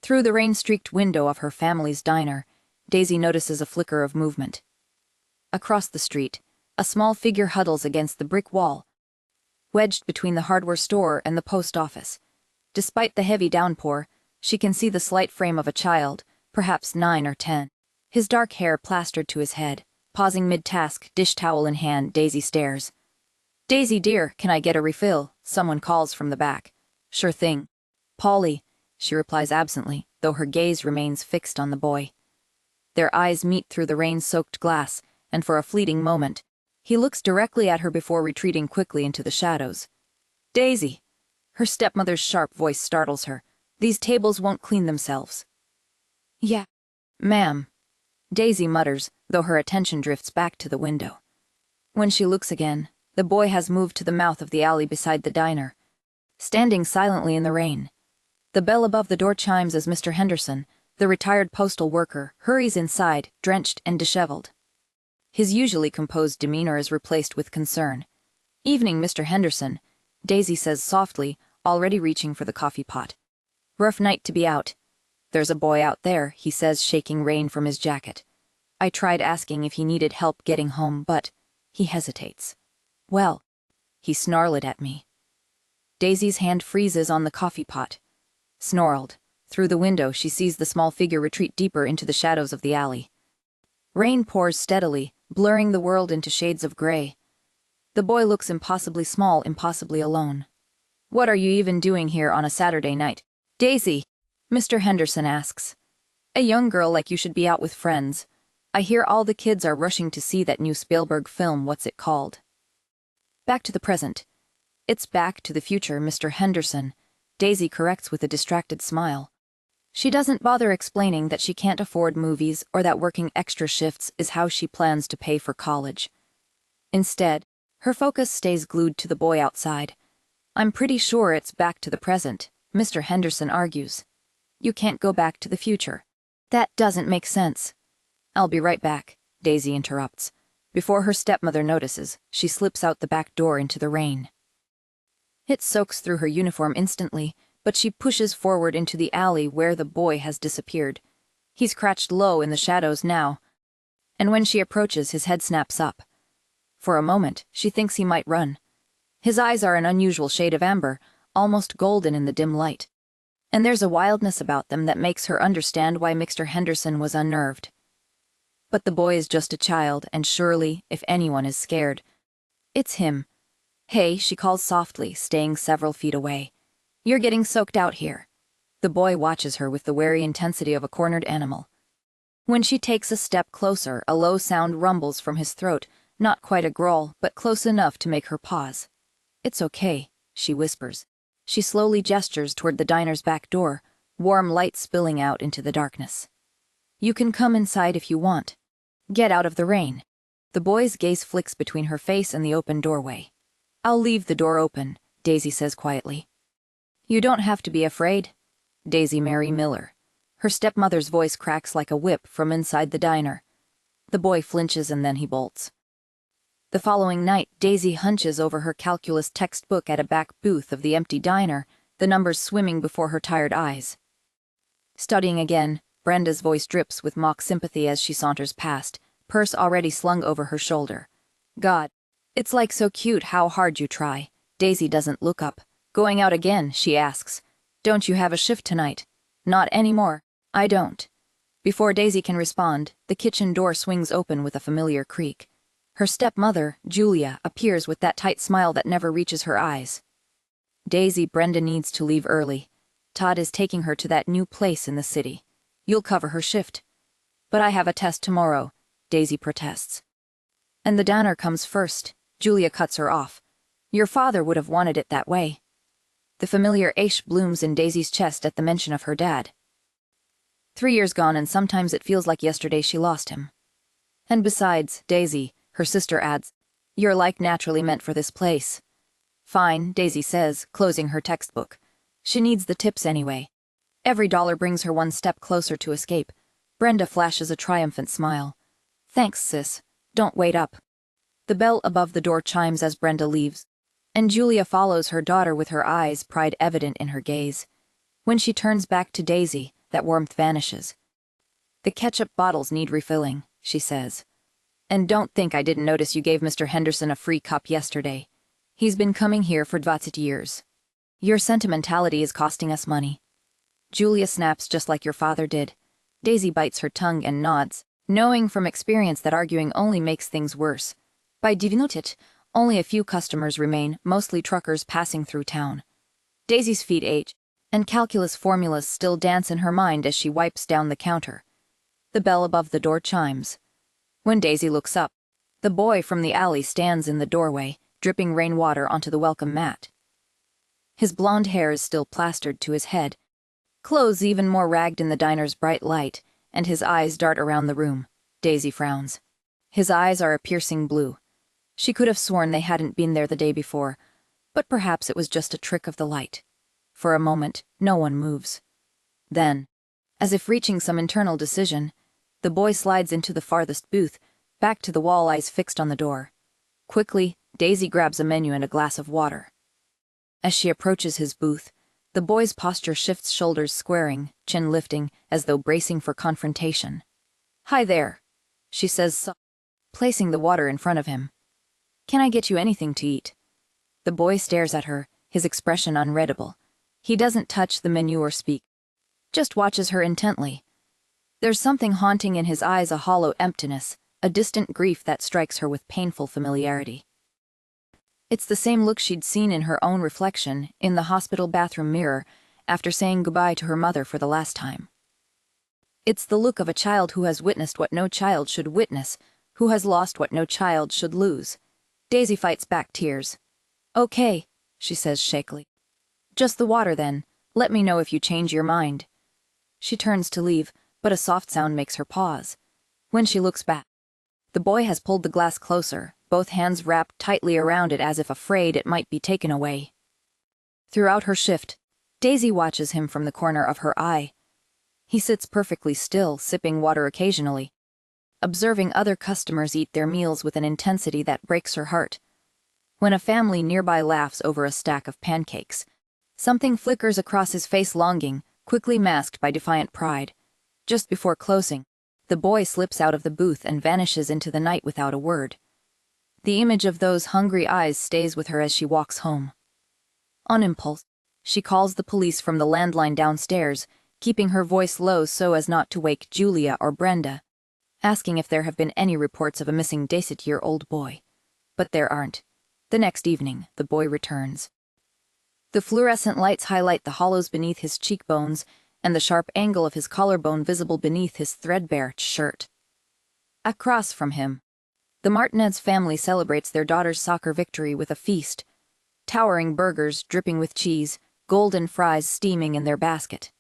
Through the rain-streaked window of her family's diner, Daisy notices a flicker of movement. Across the street, a small figure huddles against the brick wall, wedged between the hardware store and the post office. Despite the heavy downpour, she can see the slight frame of a child, perhaps 9 or 10. His dark hair plastered to his head. Pausing mid-task, dish towel in hand, Daisy stares. "Daisy dear, can I get a refill?" someone calls from the back. "Sure thing." "Polly," she replies absently, though her gaze remains fixed on the boy. Their eyes meet through the rain-soaked glass, and for a fleeting moment, he looks directly at her before retreating quickly into the shadows. "Daisy!" Her stepmother's sharp voice startles her. "These tables won't clean themselves." "Yeah, ma'am," Daisy mutters, though her attention drifts back to the window. When she looks again, the boy has moved to the mouth of the alley beside the diner, standing silently in the rain. The bell above the door chimes as Mr. Henderson, the retired postal worker, hurries inside, drenched and disheveled. His usually composed demeanor is replaced with concern. "Evening, Mr. Henderson," Daisy says softly, already reaching for the coffee pot. "Rough night to be out." "There's a boy out there," he says, shaking rain from his jacket. "I tried asking if he needed help getting home, but—" he hesitates. "Well, he snarled at me." Daisy's hand freezes on the coffee pot. Snarled. Through the window, she sees the small figure retreat deeper into the shadows of the alley. Rain pours steadily, blurring the world into shades of gray. The boy looks impossibly small, impossibly alone. "What are you even doing here on a Saturday night, Daisy?" Mr. Henderson asks. "A young girl like you should be out with friends. I hear all the kids are rushing to see that new Spielberg film. What's it called?" "Back to the present." "It's Back to the Future, Mr. Henderson," Daisy corrects with a distracted smile. She doesn't bother explaining that she can't afford movies or that working extra shifts is how she plans to pay for college. Instead, her focus stays glued to the boy outside. "I'm pretty sure it's back to the present," Mr. Henderson argues. "You can't go back to the future. That doesn't make sense." "I'll be right back," Daisy interrupts. Before her stepmother notices, she slips out the back door into the rain. It soaks through her uniform instantly, but she pushes forward into the alley where the boy has disappeared. He's crouched low in the shadows now, and when she approaches, his head snaps up. For a moment, she thinks he might run. His eyes are an unusual shade of amber, almost golden in the dim light. And there's a wildness about them that makes her understand why Mr. Henderson was unnerved. But the boy is just a child, and surely, if anyone is scared, it's him. "Hey," she calls softly, staying several feet away. "You're getting soaked out here." The boy watches her with the wary intensity of a cornered animal. When she takes a step closer, a low sound rumbles from his throat, not quite a growl, but close enough to make her pause. "It's okay," she whispers. She slowly gestures toward the diner's back door, warm light spilling out into the darkness. "You can come inside if you want. Get out of the rain." The boy's gaze flicks between her face and the open doorway. "I'll leave the door open," Daisy says quietly. "You don't have to be afraid." Daisy Mary Miller. Her stepmother's voice cracks like a whip from inside the diner. The boy flinches and then he bolts. The following night, Daisy hunches over her calculus textbook at a back booth of the empty diner, the numbers swimming before her tired eyes. Studying again, Brenda's voice drips with mock sympathy as she saunters past, purse already slung over her shoulder. "God, it's like so cute how hard you try." Daisy doesn't look up. "Going out again?" she asks. "Don't you have a shift tonight?" "Not anymore." "I don't." Before Daisy can respond, the kitchen door swings open with a familiar creak. Her stepmother, Julia, appears with that tight smile that never reaches her eyes. "Daisy, Brenda needs to leave early. Todd is taking her to that new place in the city. You'll cover her shift." "But I have a test tomorrow," Daisy protests. "And the diner comes first," Julia cuts her off. "Your father would have wanted it that way." The familiar ache blooms in Daisy's chest at the mention of her dad. 3 years gone, and sometimes it feels like yesterday she lost him. "And besides, Daisy," her sister adds, "you're like naturally meant for this place." "Fine," Daisy says, closing her textbook. She needs the tips anyway. Every dollar brings her one step closer to escape. Brenda flashes a triumphant smile. "Thanks, sis. Don't wait up." The bell above the door chimes as Brenda leaves, and Julia follows her daughter with her eyes, pride evident in her gaze. When she turns back to Daisy, that warmth vanishes. "The ketchup bottles need refilling," she says. "And don't think I didn't notice you gave Mr. Henderson a free cup yesterday. He's been coming here for 20 years. Your sentimentality is costing us money." Julia snaps just like your father did. Daisy bites her tongue and nods, knowing from experience that arguing only makes things worse. By divinutit, only a few customers remain, mostly truckers passing through town. Daisy's feet ache, and calculus formulas still dance in her mind as she wipes down the counter. The bell above the door chimes. When Daisy looks up, the boy from the alley stands in the doorway, dripping rainwater onto the welcome mat. His blonde hair is still plastered to his head, clothes even more ragged in the diner's bright light, and his eyes dart around the room. Daisy frowns. His eyes are a piercing blue. She could have sworn they hadn't been there the day before, but perhaps it was just a trick of the light. For a moment, no one moves. Then, as if reaching some internal decision, the boy slides into the farthest booth, back to the wall, eyes fixed on the door. Quickly, Daisy grabs a menu and a glass of water. As she approaches his booth, the boy's posture shifts, shoulders squaring, chin lifting, as though bracing for confrontation. "Hi there," she says, placing the water in front of him. "Can I get you anything to eat?" The boy stares at her, his expression unreadable. He doesn't touch the menu or speak, just watches her intently. There's something haunting in his eyes, a hollow emptiness, a distant grief that strikes her with painful familiarity. It's the same look she'd seen in her own reflection in the hospital bathroom mirror after saying goodbye to her mother for the last time. It's the look of a child who has witnessed what no child should witness, who has lost what no child should lose. Daisy fights back tears. "Okay," she says shakily. "Just the water then. Let me know if you change your mind." She turns to leave, but a soft sound makes her pause. When she looks back, the boy has pulled the glass closer, both hands wrapped tightly around it as if afraid it might be taken away. Throughout her shift, Daisy watches him from the corner of her eye. He sits perfectly still, sipping water occasionally, observing other customers eat their meals with an intensity that breaks her heart. When a family nearby laughs over a stack of pancakes, something flickers across his face, longing, quickly masked by defiant pride. Just before closing, the boy slips out of the booth and vanishes into the night without a word. The image of those hungry eyes stays with her as she walks home. On impulse, she calls the police from the landline downstairs, keeping her voice low so as not to wake Julia or Brenda, asking if there have been any reports of a missing 18-year-old boy. But there aren't. The next evening, the boy returns. The fluorescent lights highlight the hollows beneath his cheekbones and the sharp angle of his collarbone visible beneath his threadbare shirt. Across from him, the Martinez family celebrates their daughter's soccer victory with a feast. Towering burgers dripping with cheese, golden fries steaming in their basket.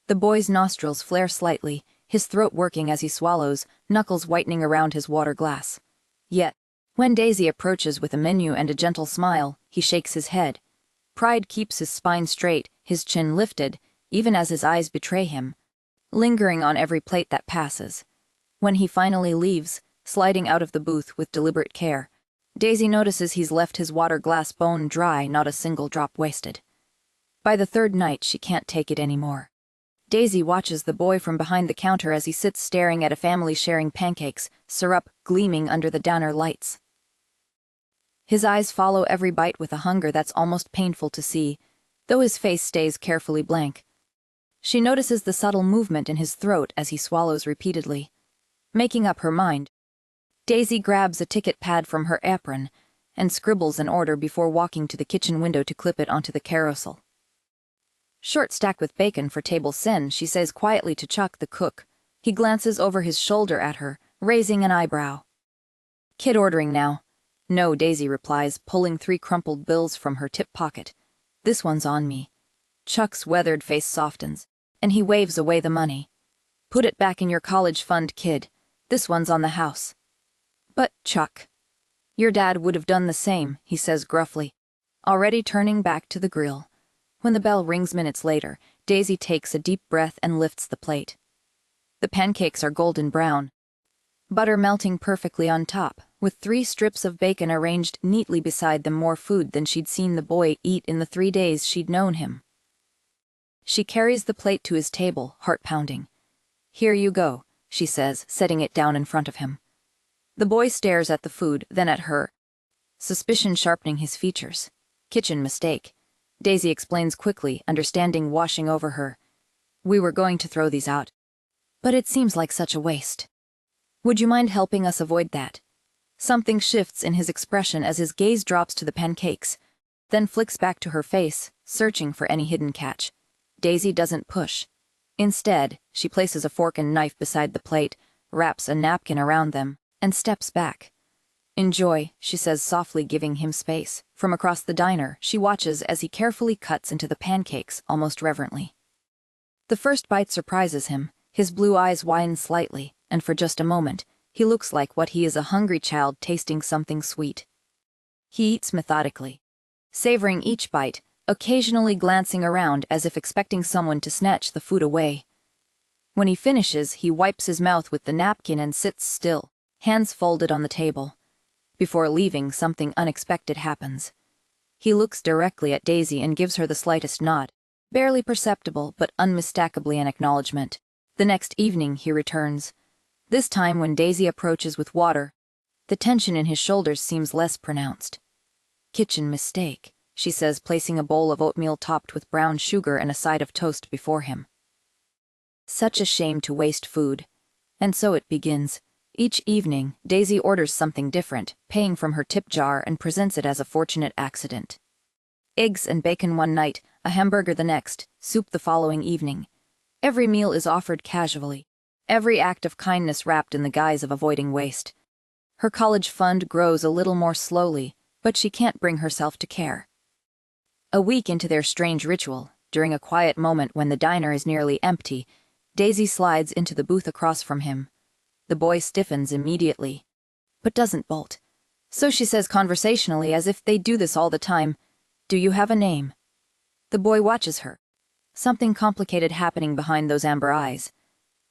The boy's nostrils flare slightly, his throat working as he swallows, knuckles whitening around his water glass. Yet, when Daisy approaches with a menu and a gentle smile, he shakes his head. Pride keeps his spine straight, his chin lifted, even as his eyes betray him, lingering on every plate that passes. When he finally leaves, sliding out of the booth with deliberate care, Daisy notices he's left his water glass bone dry, not a single drop wasted. By the third night, she can't take it anymore. Daisy watches the boy from behind the counter as he sits staring at a family sharing pancakes, syrup gleaming under the downer lights. His eyes follow every bite with a hunger that's almost painful to see, though his face stays carefully blank. She notices the subtle movement in his throat as he swallows repeatedly. Making up her mind, Daisy grabs a ticket pad from her apron and scribbles an order before walking to the kitchen window to clip it onto the carousel. "Short stack with bacon for table sen," she says quietly to Chuck, the cook. He glances over his shoulder at her, raising an eyebrow. "Kid ordering now." "No," Daisy replies, pulling 3 crumpled bills from her tip pocket. "This one's on me." Chuck's weathered face softens, and he waves away the money. "Put it back in your college fund, kid. This one's on the house." "But, Chuck, your dad would have done the same," he says gruffly, already turning back to the grill. When the bell rings minutes later, Daisy takes a deep breath and lifts the plate. The pancakes are golden brown, butter melting perfectly on top, with 3 strips of bacon arranged neatly beside them, more food than she'd seen the boy eat in the 3 days she'd known him. She carries the plate to his table, heart pounding. "Here you go," she says, setting it down in front of him. The boy stares at the food, then at her, suspicion sharpening his features. "Kitchen mistake," Daisy explains quickly, understanding washing over her. "We were going to throw these out. But it seems like such a waste. Would you mind helping us avoid that?" Something shifts in his expression as his gaze drops to the pancakes, then flicks back to her face, searching for any hidden catch. Daisy doesn't push. Instead, she places a fork and knife beside the plate, wraps a napkin around them, and steps back. "Enjoy," she says softly, giving him space. From across the diner, she watches as he carefully cuts into the pancakes, almost reverently. The first bite surprises him. His blue eyes widen slightly, and for just a moment, he looks like what he is, a hungry child tasting something sweet. He eats methodically, savoring each bite, occasionally glancing around as if expecting someone to snatch the food away. When he finishes, he wipes his mouth with the napkin and sits still, hands folded on the table. Before leaving, something unexpected happens. He looks directly at Daisy and gives her the slightest nod, barely perceptible but unmistakably an acknowledgement. The next evening he returns. This time when Daisy approaches with water, the tension in his shoulders seems less pronounced. "Kitchen mistake," she says, placing a bowl of oatmeal topped with brown sugar and a side of toast before him. Such a shame to waste food. And so it begins. Each evening, Daisy orders something different, paying from her tip jar, and presents it as a fortunate accident. Eggs and bacon one night, a hamburger the next, soup the following evening. Every meal is offered casually, every act of kindness wrapped in the guise of avoiding waste. Her college fund grows a little more slowly, but she can't bring herself to care. A week into their strange ritual, during a quiet moment when the diner is nearly empty, Daisy slides into the booth across from him. The boy stiffens immediately, but doesn't bolt. So she says conversationally, as if they do this all the time, "Do you have a name?" The boy watches her. Something complicated happening behind those amber eyes.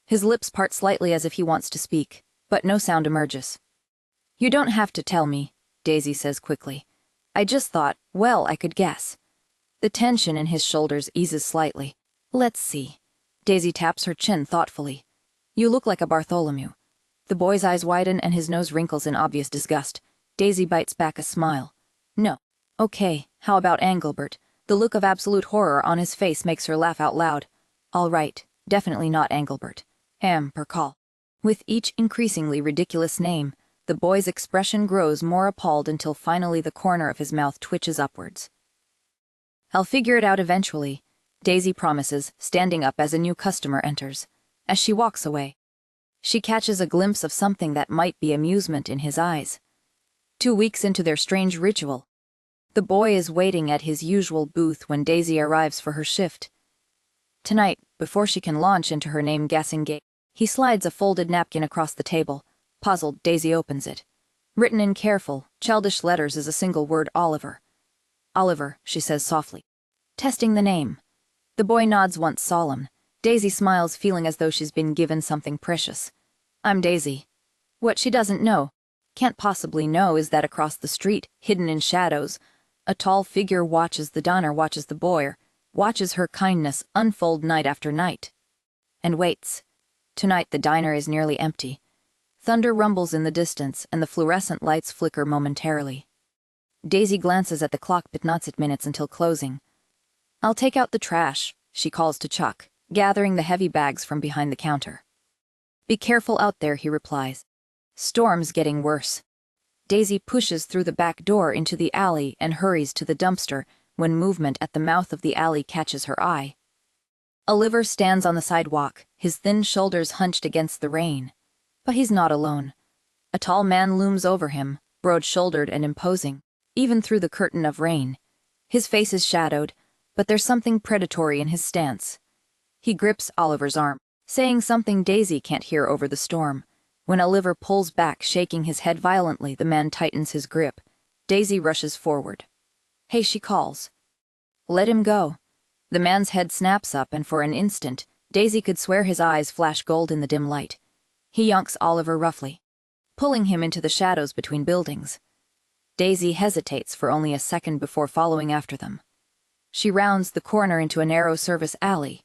His lips part slightly as if he wants to speak, but no sound emerges. "You don't have to tell me," Daisy says quickly. "I just thought, well, I could guess." The tension in his shoulders eases slightly. "Let's see." Daisy taps her chin thoughtfully. "You look like a Bartholomew." The boy's eyes widen and his nose wrinkles in obvious disgust. Daisy bites back a smile. "No." "Okay, how about Engelbert?" The look of absolute horror on his face makes her laugh out loud. "All right, definitely not Engelbert. Per call." With each increasingly ridiculous name, the boy's expression grows more appalled until finally the corner of his mouth twitches upwards. "I'll figure it out eventually," Daisy promises, standing up as a new customer enters. As she walks away, she catches a glimpse of something that might be amusement in his eyes. 2 weeks into their strange ritual, the boy is waiting at his usual booth when Daisy arrives for her shift. Tonight, before she can launch into her name-guessing game, he slides a folded napkin across the table. Puzzled, Daisy opens it. Written in careful, childish letters is a single word: Oliver. "Oliver," she says softly, testing the name. The boy nods once, solemn. Daisy smiles, feeling as though she's been given something precious. "I'm Daisy." What she doesn't know, can't possibly know, is that across the street, hidden in shadows, a tall figure watches the diner, watches the boy, watches her kindness unfold night after night. And waits. Tonight the diner is nearly empty. Thunder rumbles in the distance, and the fluorescent lights flicker momentarily. Daisy glances at the clock but nots at minutes until closing. "I'll take out the trash," she calls to Chuck, gathering the heavy bags from behind the counter. "Be careful out there," he replies. "Storm's getting worse." Daisy pushes through the back door into the alley and hurries to the dumpster when movement at the mouth of the alley catches her eye. Oliver stands on the sidewalk, his thin shoulders hunched against the rain. But he's not alone. A tall man looms over him, broad-shouldered and imposing, even through the curtain of rain. His face is shadowed, but there's something predatory in his stance. He grips Oliver's arm, saying something Daisy can't hear over the storm. When Oliver pulls back, shaking his head violently, the man tightens his grip. Daisy rushes forward. "Hey," she calls. "Let him go." The man's head snaps up, and for an instant, Daisy could swear his eyes flash gold in the dim light. He yanks Oliver roughly, pulling him into the shadows between buildings. Daisy hesitates for only a second before following after them. She rounds the corner into a narrow service alley,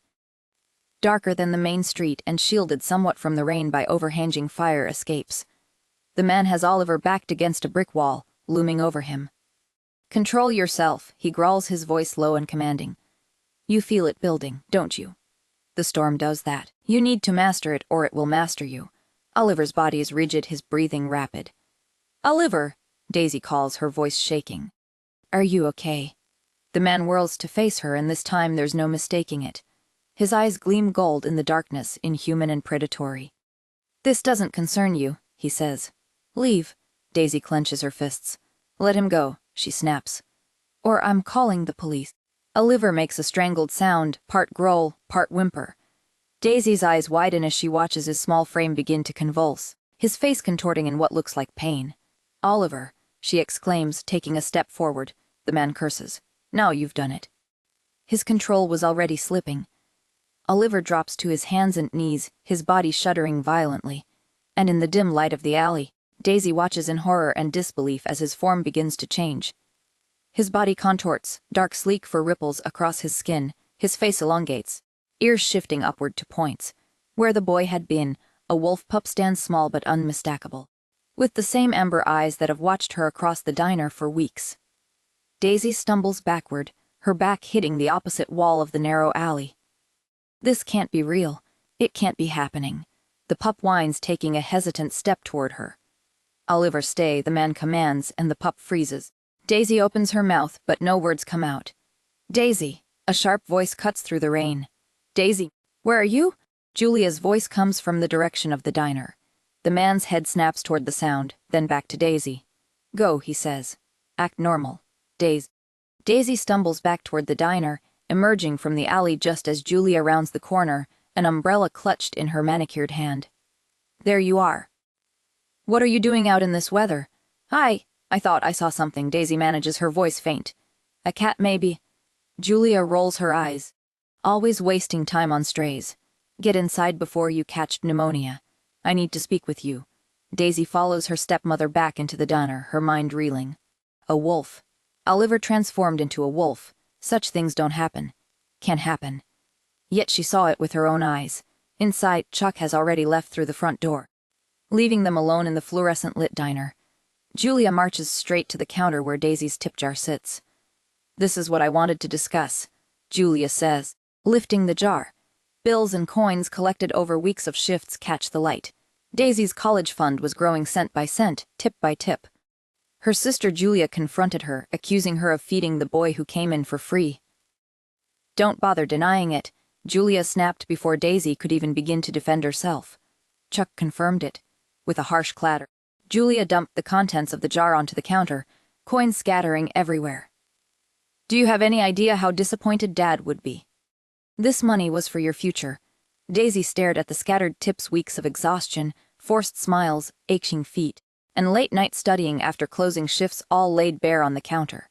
darker than the main street and shielded somewhat from the rain by overhanging fire escapes. The man has Oliver backed against a brick wall, looming over him. "Control yourself," he growls, his voice low and commanding. "You feel it building, don't you? The storm does that. You need to master it or it will master you." Oliver's body is rigid, his breathing rapid. "Oliver," Daisy calls, her voice shaking. "Are you okay?" The man whirls to face her, and this time there's no mistaking it. His eyes gleam gold in the darkness, inhuman and predatory. "This doesn't concern you," he says. "Leave." Daisy clenches her fists. "Let him go," she snaps. "Or I'm calling the police." Oliver makes a strangled sound, part growl, part whimper. Daisy's eyes widen as she watches his small frame begin to convulse, his face contorting in what looks like pain. "Oliver," she exclaims, taking a step forward. The man curses. "Now you've done it." His control was already slipping. Oliver drops to his hands and knees, his body shuddering violently. And in the dim light of the alley, Daisy watches in horror and disbelief as his form begins to change. His body contorts, dark sleek fur ripples across his skin, his face elongates, ears shifting upward to points. Where the boy had been, a wolf pup stands small but unmistakable, with the same amber eyes that have watched her across the diner for weeks. Daisy stumbles backward, her back hitting the opposite wall of the narrow alley. This can't be real. It can't be happening. The pup whines, taking a hesitant step toward her. "Oliver, stay," the man commands, and the pup freezes. Daisy opens her mouth, but no words come out. "Daisy!" A sharp voice cuts through the rain. "Daisy, where are you?" Julia's voice comes from the direction of the diner. The man's head snaps toward the sound, then back to Daisy. "Go," he says. "Act normal." Daisy stumbles back toward the diner, emerging from the alley just as Julia rounds the corner, an umbrella clutched in her manicured hand. "There you are." "What are you doing out in this weather?" I thought I saw something," Daisy manages, her voice faint. "A cat, maybe." Julia rolls her eyes. "Always wasting time on strays. Get inside before you catch pneumonia. I need to speak with you." Daisy follows her stepmother back into the diner, her mind reeling. A wolf. Oliver transformed into a wolf. Such things don't happen. Can't happen. Yet she saw it with her own eyes. Inside, Chuck has already left through the front door, leaving them alone in the fluorescent-lit diner. Julia marches straight to the counter where Daisy's tip jar sits. "This is what I wanted to discuss," Julia says, lifting the jar. Bills and coins collected over weeks of shifts catch the light. Daisy's college fund was growing cent by cent, tip by tip. Her sister Julia confronted her, accusing her of feeding the boy who came in for free. "Don't bother denying it," Julia snapped before Daisy could even begin to defend herself. Chuck confirmed it. With a harsh clatter, Julia dumped the contents of the jar onto the counter, coins scattering everywhere. "Do you have any idea how disappointed Dad would be? This money was for your future." Daisy stared at the scattered tips, weeks of exhaustion, forced smiles, aching feet, and late-night studying after closing shifts all laid bare on the counter.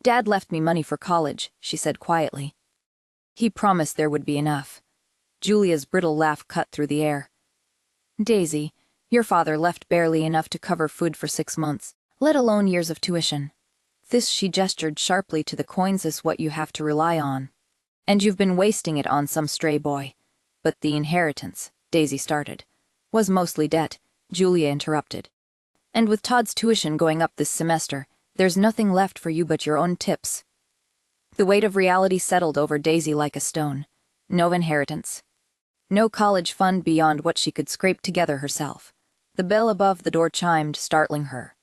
"Dad left me money for college," she said quietly. "He promised there would be enough." Julia's brittle laugh cut through the air. "Daisy, your father left barely enough to cover food for 6 months, let alone years of tuition. This," she gestured sharply to the coins, "is what you have to rely on. And you've been wasting it on some stray boy." "But the inheritance," Daisy started. "Was mostly debt," Julia interrupted. "And with Todd's tuition going up this semester, there's nothing left for you but your own tips." The weight of reality settled over Daisy like a stone. No inheritance. No college fund beyond what she could scrape together herself. The bell above the door chimed, startling her.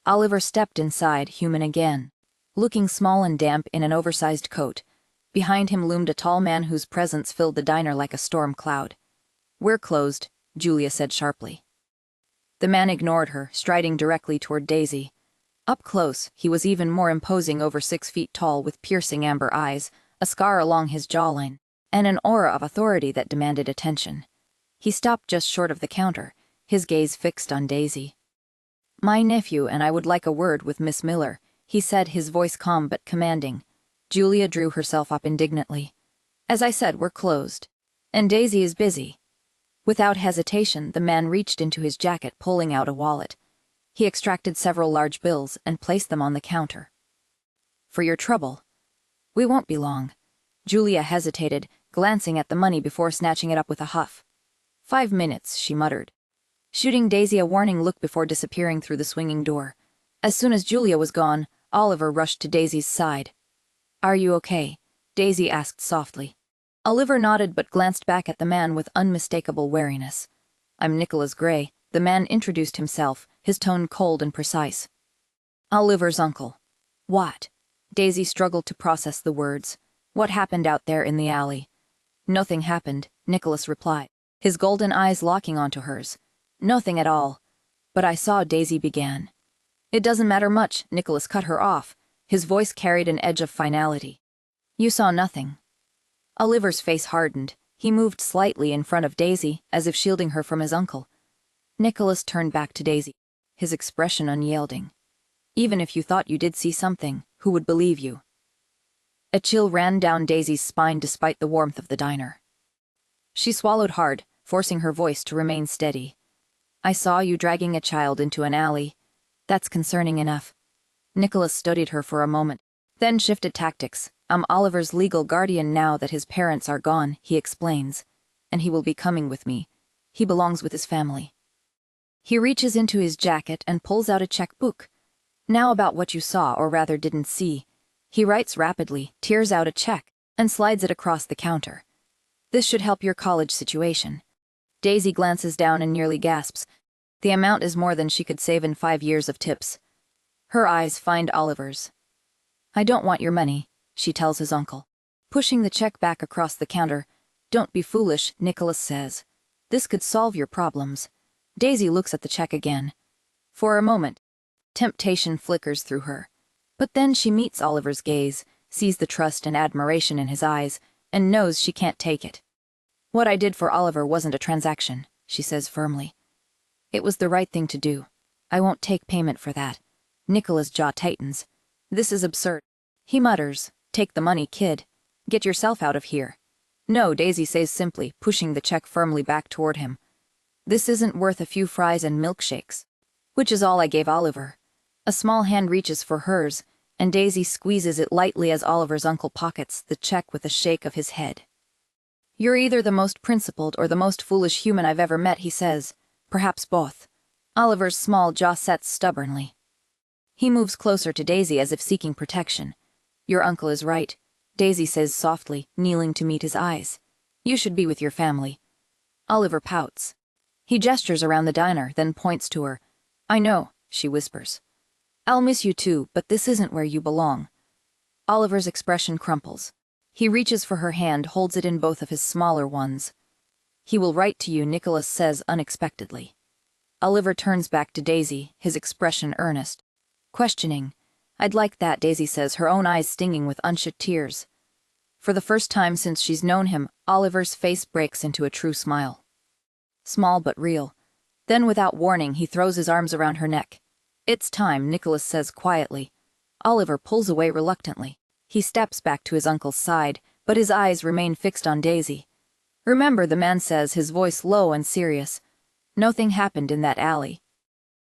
Oliver stepped inside, human again, looking small and damp in an oversized coat. Behind him loomed a tall man whose presence filled the diner like a storm cloud. "We're closed," Julia said sharply. The man ignored her, striding directly toward Daisy. Up close, he was even more imposing, over 6 feet tall, with piercing amber eyes, a scar along his jawline, and an aura of authority that demanded attention. He stopped just short of the counter, his gaze fixed on Daisy. "My nephew and I would like a word with Miss Miller," he said, his voice calm but commanding. Julia drew herself up indignantly. "As I said, we're closed. And Daisy is busy." Without hesitation, the man reached into his jacket, pulling out a wallet. He extracted several large bills and placed them on the counter. "For your trouble." We won't be long. Julia hesitated, glancing at the money before snatching it up with a huff. 5 minutes, she muttered, shooting Daisy a warning look before disappearing through the swinging door. As soon as Julia was gone, Oliver rushed to Daisy's side. Are you okay? Daisy asked softly. Oliver nodded but glanced back at the man with unmistakable wariness. I'm Nicholas Gray, the man introduced himself, his tone cold and precise. Oliver's uncle. What? Daisy struggled to process the words. What happened out there in the alley? Nothing happened, Nicholas replied, his golden eyes locking onto hers. Nothing at all. But I saw, Daisy began. It doesn't matter much, Nicholas cut her off. His voice carried an edge of finality. You saw nothing. Oliver's face hardened. He moved slightly in front of Daisy, as if shielding her from his uncle. Nicholas turned back to Daisy, his expression unyielding. Even if you thought you did see something, who would believe you? A chill ran down Daisy's spine despite the warmth of the diner. She swallowed hard, forcing her voice to remain steady. I saw you dragging a child into an alley. That's concerning enough. Nicholas studied her for a moment, then shifted tactics. I'm Oliver's legal guardian now that his parents are gone, he explains. And he will be coming with me. He belongs with his family. He reaches into his jacket and pulls out a checkbook. Now about what you saw, or rather didn't see. He writes rapidly, tears out a check, and slides it across the counter. This should help your college situation. Daisy glances down and nearly gasps. The amount is more than she could save in 5 years of tips. Her eyes find Oliver's. I don't want your money, she tells his uncle, pushing the check back across the counter. Don't be foolish, Nicholas says. This could solve your problems. Daisy looks at the check again. For a moment, temptation flickers through her. But then she meets Oliver's gaze, sees the trust and admiration in his eyes, and knows she can't take it. What I did for Oliver wasn't a transaction, she says firmly. It was the right thing to do. I won't take payment for that. Nicholas' jaw tightens. This is absurd. He mutters, take the money, kid. Get yourself out of here. No, Daisy says simply, pushing the check firmly back toward him. This isn't worth a few fries and milkshakes. Which is all I gave Oliver. A small hand reaches for hers, and Daisy squeezes it lightly as Oliver's uncle pockets the check with a shake of his head. You're either the most principled or the most foolish human I've ever met, he says. Perhaps both. Oliver's small jaw sets stubbornly. He moves closer to Daisy as if seeking protection. Your uncle is right, Daisy says softly, kneeling to meet his eyes. You should be with your family. Oliver pouts. He gestures around the diner, then points to her. I know, she whispers. I'll miss you too, but this isn't where you belong. Oliver's expression crumples. He reaches for her hand, holds it in both of his smaller ones. He will write to you, Nicholas says unexpectedly. Oliver turns back to Daisy, his expression earnest. Questioning. I'd like that, Daisy says, her own eyes stinging with unshed tears. For the first time since she's known him, Oliver's face breaks into a true smile. Small but real. Then without warning, he throws his arms around her neck. It's time, Nicholas says quietly. Oliver pulls away reluctantly. He steps back to his uncle's side, but his eyes remain fixed on Daisy. Remember, the man says, his voice low and serious. Nothing happened in that alley.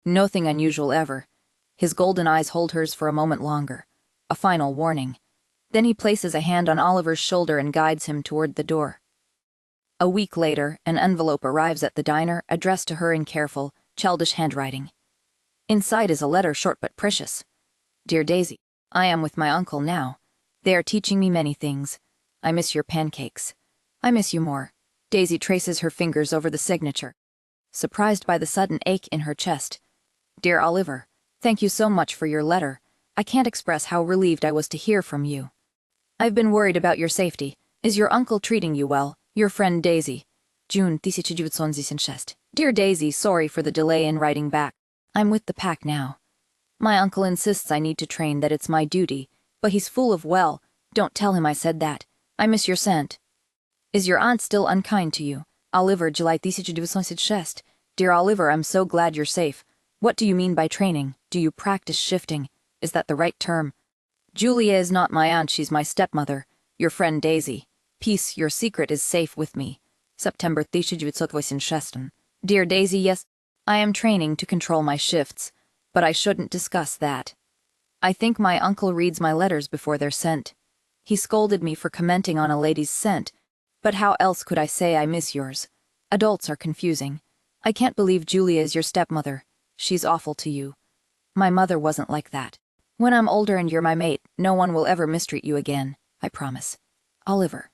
Nothing unusual ever. His golden eyes hold hers for a moment longer. A final warning. Then he places a hand on Oliver's shoulder and guides him toward the door. A week later, an envelope arrives at the diner, addressed to her in careful, childish handwriting. Inside is a letter short but precious. Dear Daisy, I am with my uncle now. They are teaching me many things. I miss your pancakes. I miss you more. Daisy traces her fingers over the signature, surprised by the sudden ache in her chest. Dear Oliver, thank you so much for your letter. I can't express how relieved I was to hear from you. I've been worried about your safety. Is your uncle treating you well? Your friend Daisy. June 1996. Dear Daisy, sorry for the delay in writing back. I'm with the pack now. My uncle insists I need to train, that it's my duty, but he's full of don't tell him I said that. I miss your scent. Is your aunt still unkind to you? Oliver, July 1996. Dear Oliver, I'm so glad you're safe. What do you mean by training? Do you practice shifting? Is that the right term? Julia is not my aunt, she's my stepmother. Your friend Daisy. Peace, your secret is safe with me. September 1996. Dear Daisy, yes, I am training to control my shifts, but I shouldn't discuss that. I think my uncle reads my letters before they're sent. He scolded me for commenting on a lady's scent, but how else could I say I miss yours? Adults are confusing. I can't believe Julia is your stepmother. She's awful to you. My mother wasn't like that. When I'm older and you're my mate, no one will ever mistreat you again. I promise. Oliver.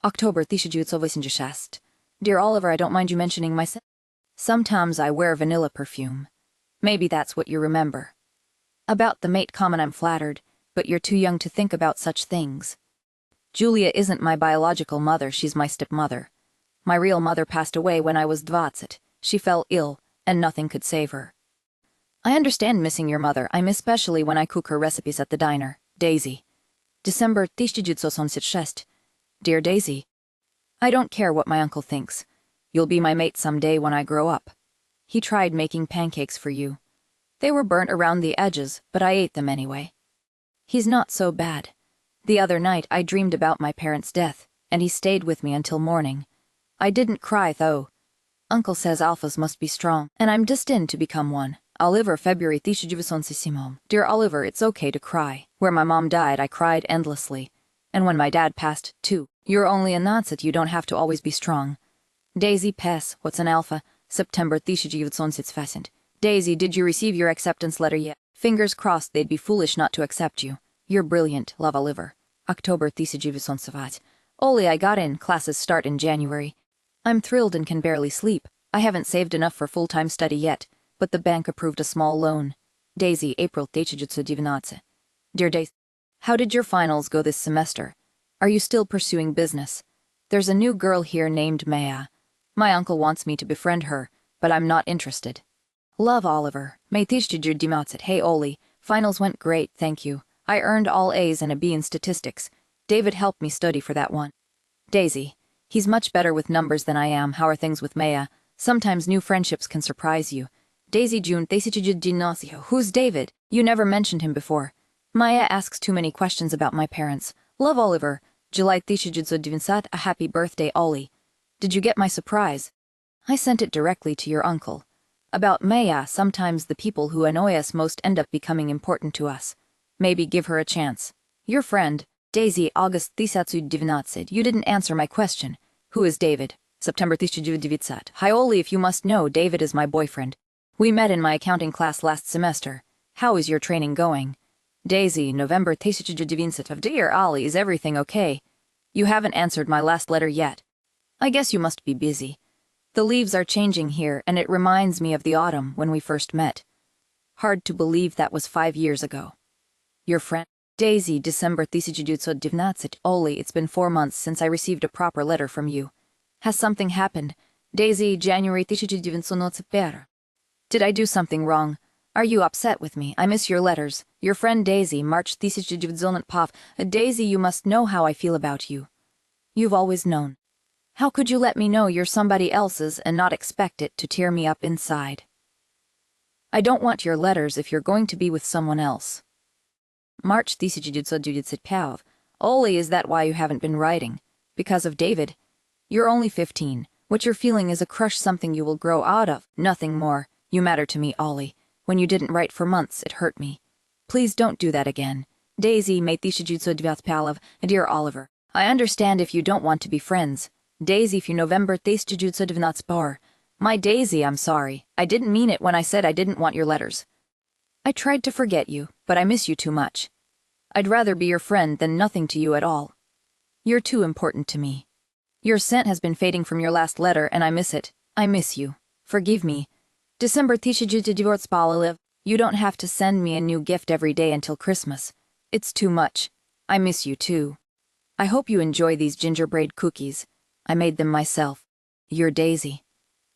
October 1986. Dear Oliver, I don't mind you mentioning my scent. Sometimes I wear vanilla perfume. Maybe that's what you remember. About the mate comment, I'm flattered, but you're too young to think about such things. Julia isn't my biological mother, she's my stepmother. My real mother passed away when I was 20. She fell ill, and nothing could save her. I understand missing your mother. I miss especially when I cook her recipes at the diner. Daisy. December 1986. Dear Daisy, I don't care what my uncle thinks. You'll be my mate someday when I grow up. He tried making pancakes for you. They were burnt around the edges, but I ate them anyway. He's not so bad. The other night I dreamed about my parents' death, and he stayed with me until morning. I didn't cry though. Uncle says alphas must be strong, and I'm destined to become one. Oliver, February 1986. Dear Oliver, it's okay to cry. Where my mom died, I cried endlessly. And when my dad passed, too. You're only a nonset, you don't have to always be strong. Daisy Pess, what's an alpha? September 1986. Daisy, did you receive your acceptance letter yet? Fingers crossed they'd be foolish not to accept you. You're brilliant, love Oliver. October 1986. Oli, I got in, classes start in January. I'm thrilled and can barely sleep. I haven't saved enough for full-time study yet, but the bank approved a small loan. Daisy, April 1986. Dear Daisy, how did your finals go this semester? Are you still pursuing business? There's a new girl here named Maya. My uncle wants me to befriend her, but I'm not interested. Love, Oliver. May 1986. Hey Oli, finals went great, thank you. I earned all A's and a B in statistics. David helped me study for that one. Daisy, he's much better with numbers than I am. How are things with Maya? Sometimes new friendships can surprise you. Daisy, June 1986. Who's David? You never mentioned him before. Maya asks too many questions about my parents. Love, Oliver. July 1986. A happy birthday, Ollie. Did you get my surprise? I sent it directly to your uncle. About Maya, sometimes the people who annoy us most end up becoming important to us. Maybe give her a chance. Your friend, Daisy, August 1986. You didn't answer my question. Who is David? September 1986. Hi Oli, if you must know, David is my boyfriend. We met in my accounting class last semester. How is your training going? Daisy, November 1986. Dear Ollie, is everything okay? You haven't answered my last letter yet. I guess you must be busy. The leaves are changing here, and it reminds me of the autumn when we first met. Hard to believe that was 5 years ago. Your friend, Daisy, December 1986. Oli, it's been 4 months since I received a proper letter from you. Has something happened? Daisy, January 1986. Did I do something wrong? Are you upset with me? I miss your letters. Your friend Daisy, March 1986. Daisy, you must know how I feel about you. You've always known. How could you let me know you're somebody else's and not expect it to tear me up inside? I don't want your letters if you're going to be with someone else. March 1986. Oli, is that why you haven't been writing? Because of David? You're only 15. What you're feeling is a crush, something you will grow out of. Nothing more. You matter to me, Ollie. When you didn't write for months, it hurt me. Please don't do that again. Daisy, May 1986. Dear Oliver, I understand if you don't want to be friends. Daisy, for November 1986. My Daisy, I'm sorry. I didn't mean it when I said I didn't want your letters. I tried to forget you, but I miss you too much. I'd rather be your friend than nothing to you at all. You're too important to me. Your scent has been fading from your last letter, and I miss it. I miss you. Forgive me. December 1986. You don't have to send me a new gift every day until Christmas. It's too much. I miss you too. I hope you enjoy these gingerbread cookies. I made them myself. Your Daisy.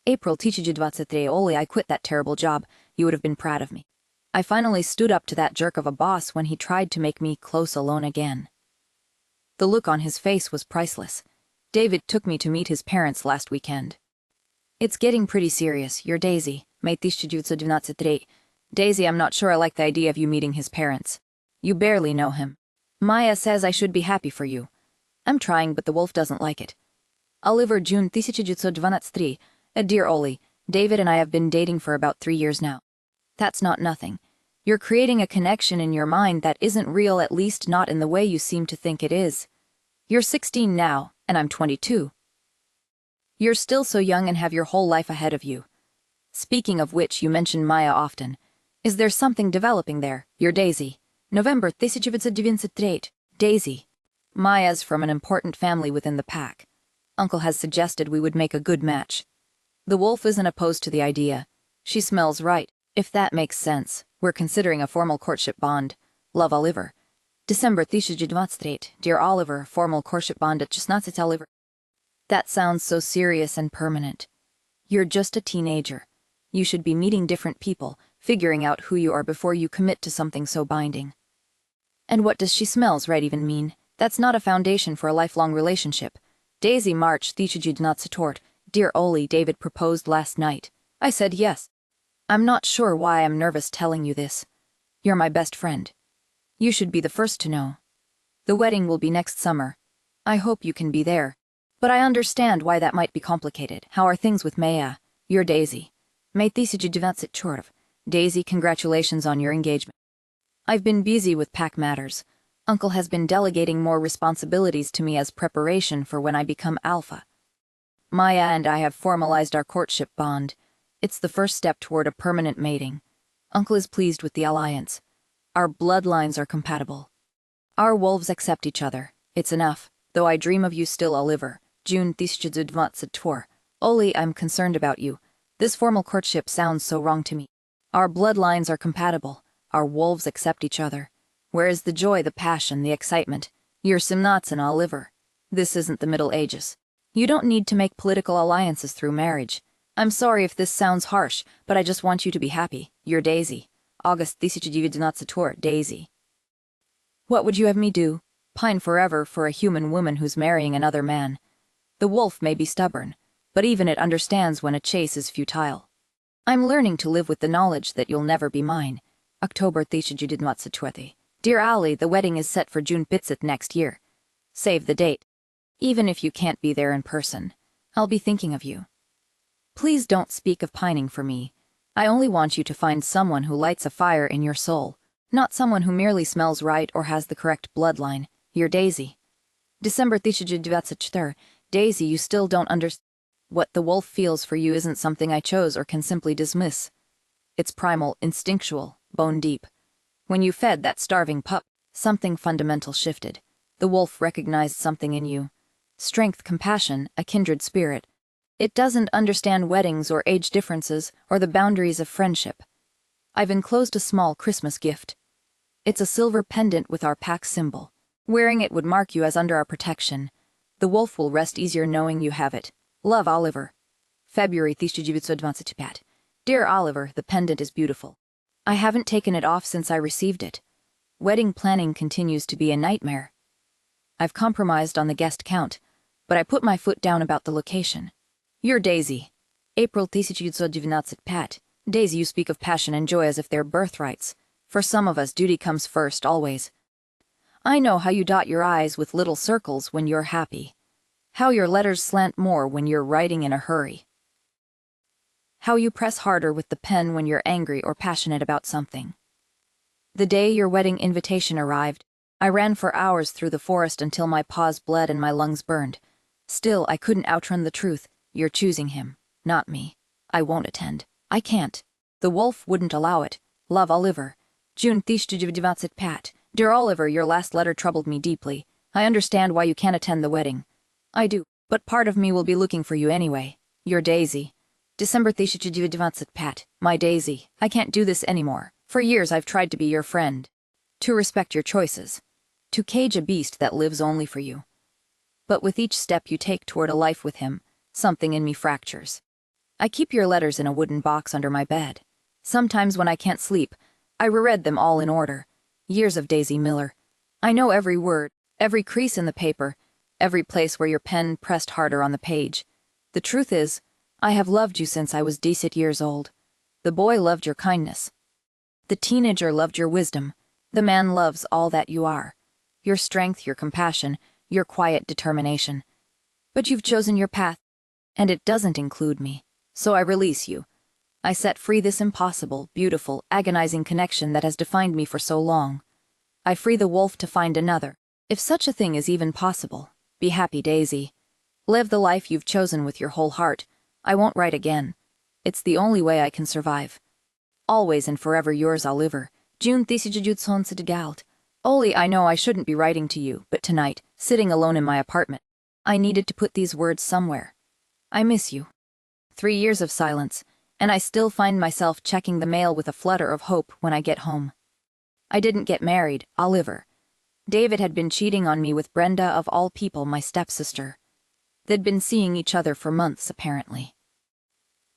April 1983. Oli, I quit that terrible job. You would have been proud of me. I finally stood up to that jerk of a boss when he tried to make me close alone again. The look on his face was priceless. David took me to meet his parents last weekend. It's getting pretty serious. Your Daisy. May 1983. Daisy, I'm not sure I like the idea of you meeting his parents. You barely know him. Maya says I should be happy for you. I'm trying, but the wolf doesn't like it. Oliver, June 1983. Dear Oli, David and I have been dating for about 3 years now. That's not nothing. You're creating a connection in your mind that isn't real, at least not in the way you seem to think it is. You're 16 now, and I'm 22. You're still so young and have your whole life ahead of you. Speaking of which, you mention Maya often. Is there something developing there? You're Daisy. November 1993. Daisy. Maya's from an important family within the pack. Uncle has suggested we would make a good match. The wolf isn't opposed to the idea. She smells right, if that makes sense. We're considering a formal courtship bond. Love, Oliver. December 1923. Dear Oliver, formal courtship bond at 16 Oliver. That sounds so serious and permanent. You're just a teenager. You should be meeting different people, figuring out who you are before you commit to something so binding. And what does she smells right even mean? That's not a foundation for a lifelong relationship. Daisy March 1924. Dear Oli, David proposed last night. I said yes. I'm not sure why I'm nervous telling you this. You're my best friend. You should be the first to know. The wedding will be next summer. I hope you can be there. But I understand why that might be complicated. How are things with Maya? You're Daisy. May 1924. Daisy, congratulations on your engagement. I've been busy with pack matters. Uncle has been delegating more responsibilities to me as preparation for when I become alpha. Maya and I have formalized our courtship bond. It's the first step toward a permanent mating. Uncle is pleased with the alliance. Our bloodlines are compatible. Our wolves accept each other. It's enough, though I dream of you still, Oliver. June 1924. Oli, I'm concerned about you. This formal courtship sounds so wrong to me. Our bloodlines are compatible. Our wolves accept each other. Where is the joy, the passion, the excitement? You're Simnatsan, Oliver. This isn't the Middle Ages. You don't need to make political alliances through marriage. I'm sorry if this sounds harsh, but I just want you to be happy. You're Daisy. August 1924. Daisy. What would you have me do? Pine forever for a human woman who's marrying another man. The wolf may be stubborn, but even it understands when a chase is futile. I'm learning to live with the knowledge that you'll never be mine. October 1924. Dear Ali, the wedding is set for June 5th next year. Save the date. Even if you can't be there in person, I'll be thinking of you. Please don't speak of pining for me. I only want you to find someone who lights a fire in your soul, not someone who merely smells right or has the correct bloodline. You're Daisy. December 1924. Daisy, you still don't understand. What the wolf feels for you isn't something I chose or can simply dismiss. It's primal, instinctual, bone deep. When you fed that starving pup, something fundamental shifted. The wolf recognized something in you. Strength, compassion, a kindred spirit. It doesn't understand weddings or age differences or the boundaries of friendship. I've enclosed a small Christmas gift. It's a silver pendant with our pack symbol. Wearing it would mark you as under our protection. The wolf will rest easier knowing you have it. Love, Oliver. February 1925. Dear Oliver, the pendant is beautiful. I haven't taken it off since I received it. Wedding planning continues to be a nightmare. I've compromised on the guest count, but I put my foot down about the location. You're Daisy. April 1925. Daisy, you speak of passion and joy as if they're birthrights. For some of us, duty comes first, always. I know how you dot your I's with little circles when you're happy. How your letters slant more when you're writing in a hurry. How you press harder with the pen when you're angry or passionate about something. The day your wedding invitation arrived, I ran for hours through the forest until my paws bled and my lungs burned. Still, I couldn't outrun the truth. You're choosing him, not me. I won't attend. I can't. The wolf wouldn't allow it. Love, Oliver. June 1925. Dear Oliver, your last letter troubled me deeply. I understand why you can't attend the wedding. I do, but part of me will be looking for you anyway. You're Daisy. December 1925. My Daisy, I can't do this anymore. For years I've tried to be your friend. To respect your choices. To cage a beast that lives only for you. But with each step you take toward a life with him, something in me fractures. I keep your letters in a wooden box under my bed. Sometimes when I can't sleep, I reread them all in order. Years of Daisy Miller. I know every word, every crease in the paper, every place where your pen pressed harder on the page. The truth is, I have loved you since I was decent years old. The boy loved your kindness. The teenager loved your wisdom. The man loves all that you are. Your strength, your compassion, your quiet determination. But you've chosen your path, and it doesn't include me. So I release you. I set free this impossible, beautiful, agonizing connection that has defined me for so long. I free the wolf to find another. If such a thing is even possible. Be happy, Daisy. Live the life you've chosen with your whole heart. I won't write again. It's the only way I can survive. Always and forever yours, Oliver. June 1929. Oli, I know I shouldn't be writing to you, but tonight, sitting alone in my apartment, I needed to put these words somewhere. I miss you. 3 years of silence, and I still find myself checking the mail with a flutter of hope when I get home. I didn't get married, Oliver. David had been cheating on me with Brenda, of all people, my stepsister. They'd been seeing each other for months, apparently.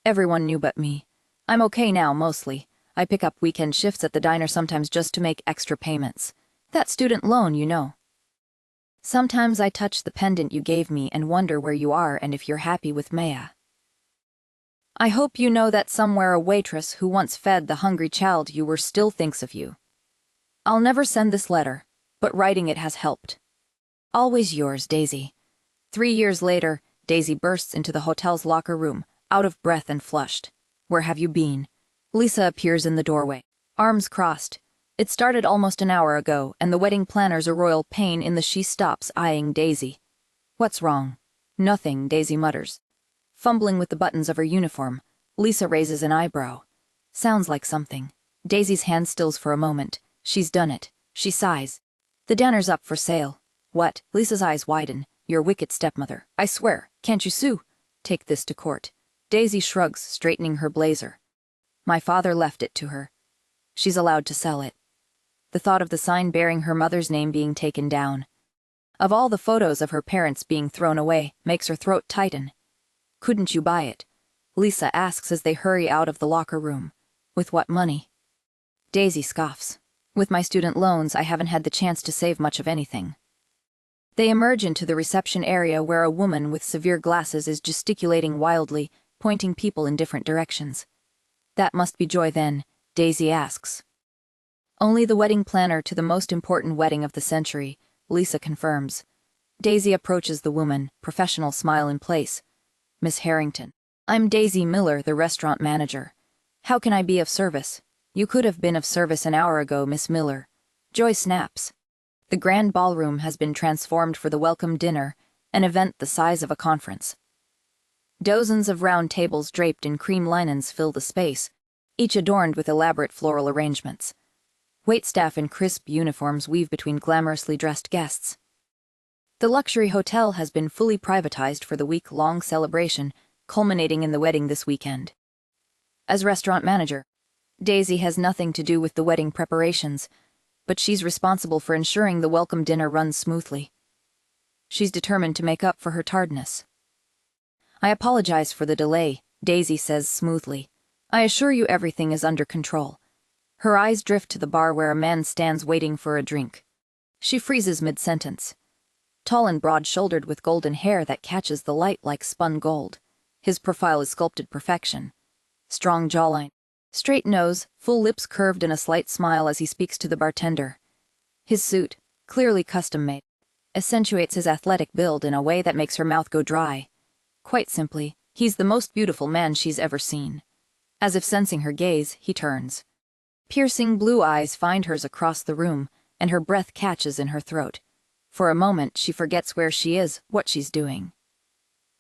Everyone knew but me. I'm okay now, mostly. I pick up weekend shifts at the diner sometimes just to make extra payments. That student loan, you know. Sometimes I touch the pendant you gave me and wonder where you are and if you're happy with Maya. I hope you know that somewhere a waitress who once fed the hungry child you were still thinks of you. I'll never send this letter, but writing it has helped. Always yours, Daisy. 3 years later, Daisy bursts into the hotel's locker room, out of breath and flushed. Where have you been? Lisa appears in the doorway, arms crossed. It started almost an hour ago, and the wedding planner's a royal pain in the. She stops, eyeing Daisy. What's wrong? Nothing, Daisy mutters. Fumbling with the buttons of her uniform, Lisa raises an eyebrow. Sounds like something. Daisy's hand stills for a moment. She's done it. She sighs. The diner's up for sale. What? Lisa's eyes widen. Your wicked stepmother. I swear. Can't you sue? Take this to court. Daisy shrugs, straightening her blazer. My father left it to her. She's allowed to sell it. The thought of the sign bearing her mother's name being taken down, of all the photos of her parents being thrown away, makes her throat tighten. Couldn't you buy it? Lisa asks as they hurry out of the locker room. With what money? Daisy scoffs. With my student loans, I haven't had the chance to save much of anything. They emerge into the reception area where a woman with severe glasses is gesticulating wildly, pointing people in different directions. That must be Joy then, Daisy asks. Only the wedding planner to the most important wedding of the century, Lisa confirms. Daisy approaches the woman, professional smile in place. Miss Harrington. I'm Daisy Miller, the restaurant manager. How can I be of service? You could have been of service an hour ago, Miss Miller. Joy snaps. The grand ballroom has been transformed for the welcome dinner, an event the size of a conference. Dozens of round tables draped in cream linens fill the space, each adorned with elaborate floral arrangements. Waitstaff in crisp uniforms weave between glamorously dressed guests. The luxury hotel has been fully privatized for the week-long celebration, culminating in the wedding this weekend. As restaurant manager, Daisy has nothing to do with the wedding preparations, but she's responsible for ensuring the welcome dinner runs smoothly. She's determined to make up for her tardiness. I apologize for the delay, Daisy says smoothly. I assure you everything is under control. Her eyes drift to the bar where a man stands waiting for a drink. She freezes mid-sentence. Tall and broad-shouldered with golden hair that catches the light like spun gold. His profile is sculpted perfection. Strong jawline. Straight nose, full lips curved in a slight smile as he speaks to the bartender. His suit, clearly custom-made, accentuates his athletic build in a way that makes her mouth go dry. Quite simply, he's the most beautiful man she's ever seen. As if sensing her gaze, he turns. Piercing blue eyes find hers across the room, and her breath catches in her throat. For a moment, she forgets where she is, what she's doing.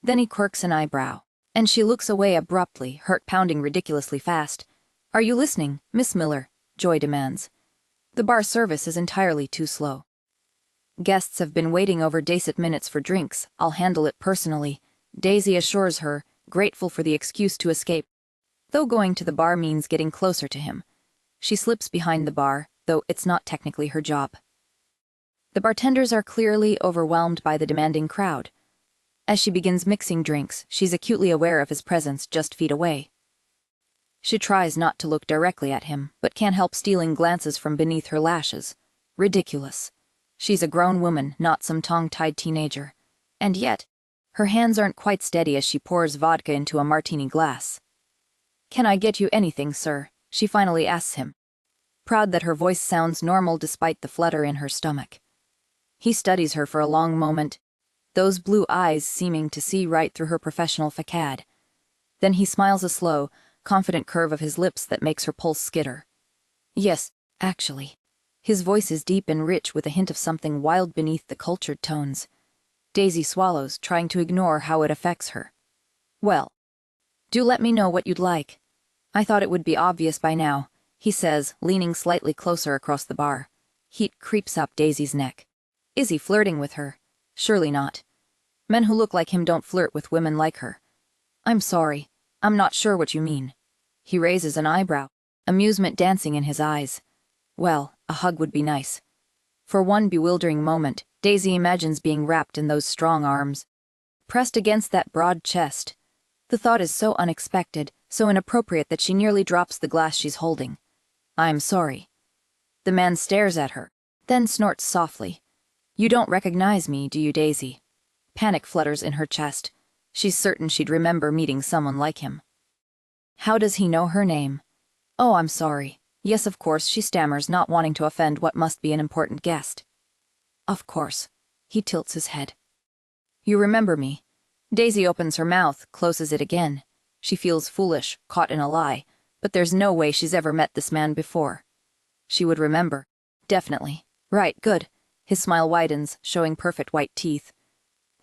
Then he quirks an eyebrow, and she looks away abruptly, heart pounding ridiculously fast. Are you listening, Miss Miller? Joy demands. The bar service is entirely too slow. Guests have been waiting over decent minutes for drinks. I'll handle it personally, Daisy assures her, grateful for the excuse to escape. Though going to the bar means getting closer to him. She slips behind the bar, though it's not technically her job. The bartenders are clearly overwhelmed by the demanding crowd. As she begins mixing drinks, she's acutely aware of his presence just feet away. She tries not to look directly at him, but can't help stealing glances from beneath her lashes. Ridiculous. She's a grown woman, not some tongue-tied teenager. And yet, her hands aren't quite steady as she pours vodka into a martini glass. Can I get you anything, sir? She finally asks him, proud that her voice sounds normal despite the flutter in her stomach. He studies her for a long moment, those blue eyes seeming to see right through her professional facade. Then he smiles a slow, confident curve of his lips that makes her pulse skitter. Yes, actually. His voice is deep and rich with a hint of something wild beneath the cultured tones. Daisy swallows, trying to ignore how it affects her. Well, do let me know what you'd like. I thought it would be obvious by now, he says, leaning slightly closer across the bar. Heat creeps up Daisy's neck. Is he flirting with her? Surely not. Men who look like him don't flirt with women like her. I'm sorry, I'm not sure what you mean. He raises an eyebrow, amusement dancing in his eyes. Well, a hug would be nice. For one bewildering moment, Daisy imagines being wrapped in those strong arms, pressed against that broad chest. The thought is so unexpected, so inappropriate that she nearly drops the glass she's holding. I'm sorry. The man stares at her, then snorts softly. You don't recognize me, do you, Daisy? Panic flutters in her chest. She's certain she'd remember meeting someone like him. How does he know her name? Oh, I'm sorry. Yes, of course, she stammers, not wanting to offend what must be an important guest. Of course. He tilts his head. You remember me. Daisy opens her mouth, closes it again. She feels foolish, caught in a lie, but there's no way she's ever met this man before. She would remember. Definitely. Right, good. His smile widens, showing perfect white teeth.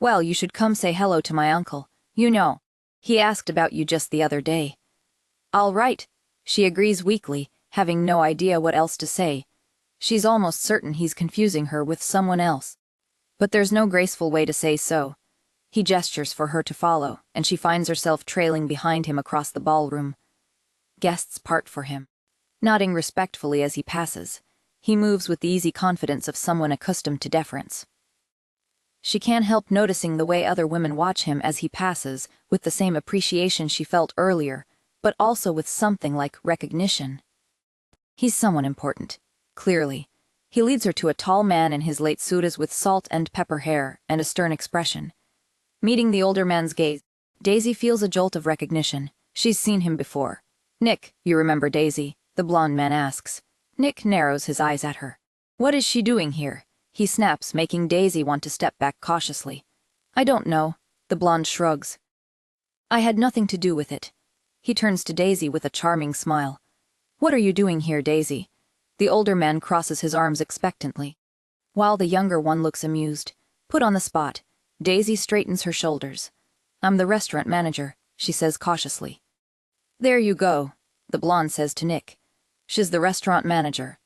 Well, you should come say hello to my uncle. You know. He asked about you just the other day. All right. She agrees weakly, having no idea what else to say. She's almost certain he's confusing her with someone else. But there's no graceful way to say so. He gestures for her to follow, and she finds herself trailing behind him across the ballroom. Guests part for him. Nodding respectfully as he passes, he moves with the easy confidence of someone accustomed to deference. She can't help noticing the way other women watch him as he passes, with the same appreciation she felt earlier, but also with something like recognition. He's someone important, clearly. He leads her to a tall man in his late suitas with salt and pepper hair and a stern expression. Meeting the older man's gaze, Daisy feels a jolt of recognition. She's seen him before. Nick, you remember Daisy? The blonde man asks. Nick narrows his eyes at her. What is she doing here? He snaps, making Daisy want to step back cautiously. I don't know. The blonde shrugs. I had nothing to do with it. He turns to Daisy with a charming smile. What are you doing here, Daisy? The older man crosses his arms expectantly, while the younger one looks amused. Put on the spot, Daisy straightens her shoulders. I'm the restaurant manager, she says cautiously. There you go, the blonde says to Nick. She's the restaurant manager.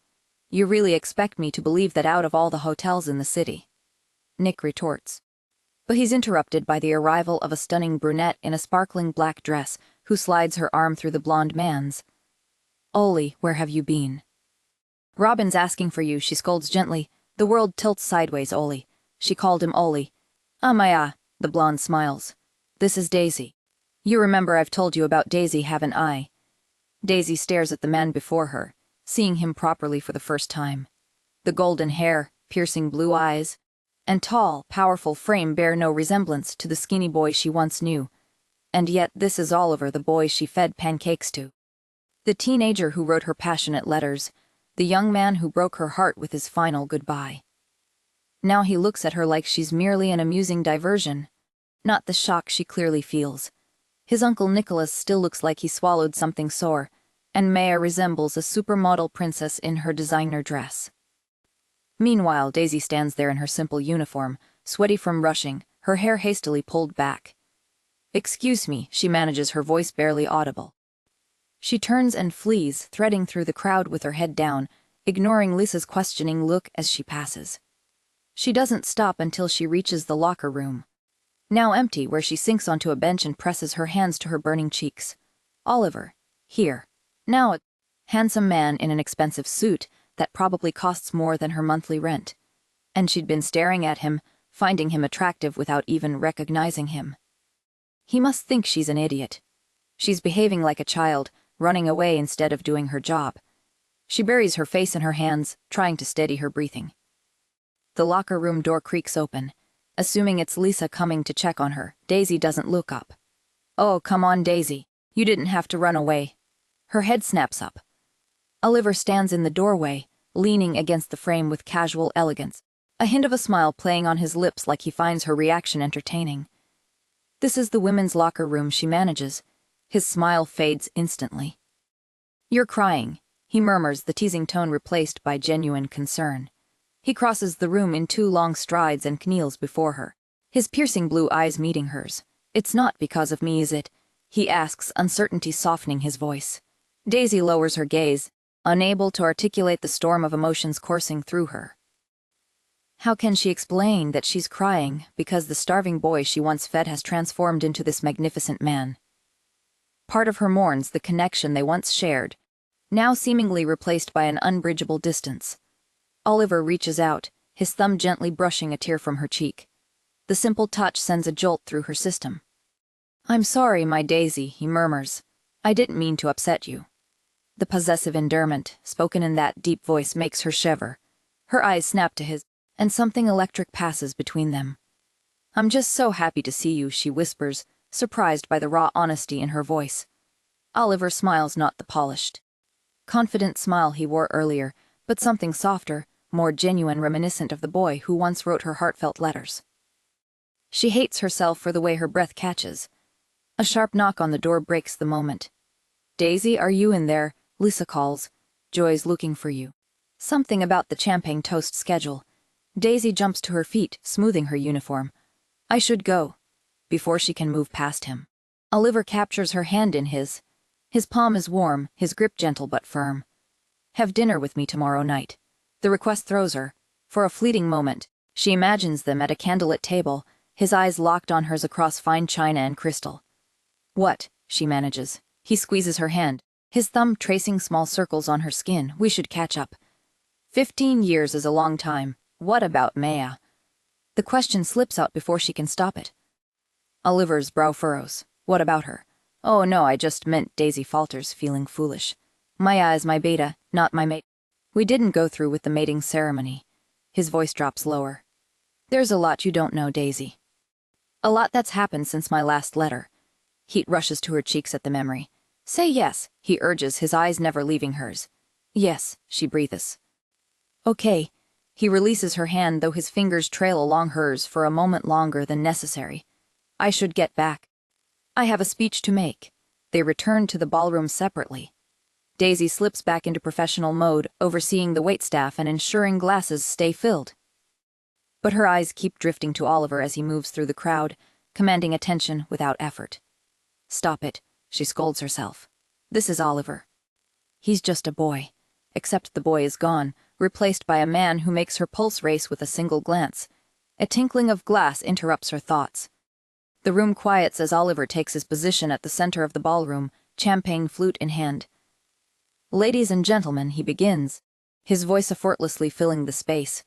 You really expect me to believe that out of all the hotels in the city? Nick retorts. But he's interrupted by the arrival of a stunning brunette in a sparkling black dress who slides her arm through the blonde man's. Ollie, where have you been? Robin's asking for you, she scolds gently. The world tilts sideways, Ollie. She called him Ollie. Maya, the blonde smiles. This is Daisy. You remember I've told you about Daisy, haven't I? Daisy stares at the man before her, seeing him properly for the first time. The golden hair, piercing blue eyes, and tall, powerful frame bear no resemblance to the skinny boy she once knew. And yet this is Oliver, the boy she fed pancakes to. The teenager who wrote her passionate letters, the young man who broke her heart with his final goodbye. Now he looks at her like she's merely an amusing diversion, not the shock she clearly feels. His uncle Nicholas still looks like he swallowed something sore, and Maya resembles a supermodel princess in her designer dress. Meanwhile, Daisy stands there in her simple uniform, sweaty from rushing, her hair hastily pulled back. Excuse me, she manages, her voice barely audible. She turns and flees, threading through the crowd with her head down, ignoring Lisa's questioning look as she passes. She doesn't stop until she reaches the locker room, now empty, where she sinks onto a bench and presses her hands to her burning cheeks. Oliver. Here. Now a handsome man in an expensive suit that probably costs more than her monthly rent. And she'd been staring at him, finding him attractive without even recognizing him. He must think she's an idiot. She's behaving like a child, running away instead of doing her job. She buries her face in her hands, trying to steady her breathing. The locker room door creaks open. Assuming it's Lisa coming to check on her, Daisy doesn't look up. Oh, come on, Daisy. You didn't have to run away. Her head snaps up. Oliver stands in the doorway, leaning against the frame with casual elegance, a hint of a smile playing on his lips like he finds her reaction entertaining. This is the women's locker room she manages. His smile fades instantly. "You're crying," he murmurs, the teasing tone replaced by genuine concern. He crosses the room in 2 long strides and kneels before her, his piercing blue eyes meeting hers. "It's not because of me, is it?" he asks, uncertainty softening his voice. Daisy lowers her gaze, unable to articulate the storm of emotions coursing through her. How can she explain that she's crying because the starving boy she once fed has transformed into this magnificent man? Part of her mourns the connection they once shared, now seemingly replaced by an unbridgeable distance. Oliver reaches out, his thumb gently brushing a tear from her cheek. The simple touch sends a jolt through her system. "I'm sorry, my Daisy," he murmurs. "I didn't mean to upset you." The possessive endearment, spoken in that deep voice, makes her shiver. Her eyes snap to his, and something electric passes between them. "I'm just so happy to see you," she whispers, surprised by the raw honesty in her voice. Oliver smiles, not the polished, confident smile he wore earlier, but something softer, more genuine, reminiscent of the boy who once wrote her heartfelt letters. She hates herself for the way her breath catches. A sharp knock on the door breaks the moment. "Daisy, are you in there?" Lisa calls. "Joy's looking for you." Something about the champagne toast schedule. Daisy jumps to her feet, smoothing her uniform. "I should go," before she can move past him. Oliver captures her hand in his. His palm is warm, his grip gentle but firm. "Have dinner with me tomorrow night." The request throws her. For a fleeting moment, she imagines them at a candlelit table, his eyes locked on hers across fine china and crystal. "What?" she manages. He squeezes her hand, his thumb tracing small circles on her skin. "We should catch up." 15 years is a long time. What about Maya? The question slips out before she can stop it. Oliver's brow furrows. "What about her?" "Oh no, I just meant," Daisy falters, feeling foolish. "Maya is my beta, not my mate. We didn't go through with the mating ceremony." His voice drops lower. "There's a lot you don't know, Daisy. A lot that's happened since my last letter." Heat rushes to her cheeks at the memory. "Say yes," he urges, his eyes never leaving hers. "Yes," she breathes. "Okay." He releases her hand, though his fingers trail along hers for a moment longer than necessary. "I should get back. I have a speech to make." They return to the ballroom separately. Daisy slips back into professional mode, overseeing the waitstaff and ensuring glasses stay filled. But her eyes keep drifting to Oliver as he moves through the crowd, commanding attention without effort. "Stop it," she scolds herself. "This is Oliver. He's just a boy." Except the boy is gone, replaced by a man who makes her pulse race with a single glance. A tinkling of glass interrupts her thoughts. The room quiets as Oliver takes his position at the center of the ballroom, champagne flute in hand. "Ladies and gentlemen," he begins, his voice effortlessly filling the space.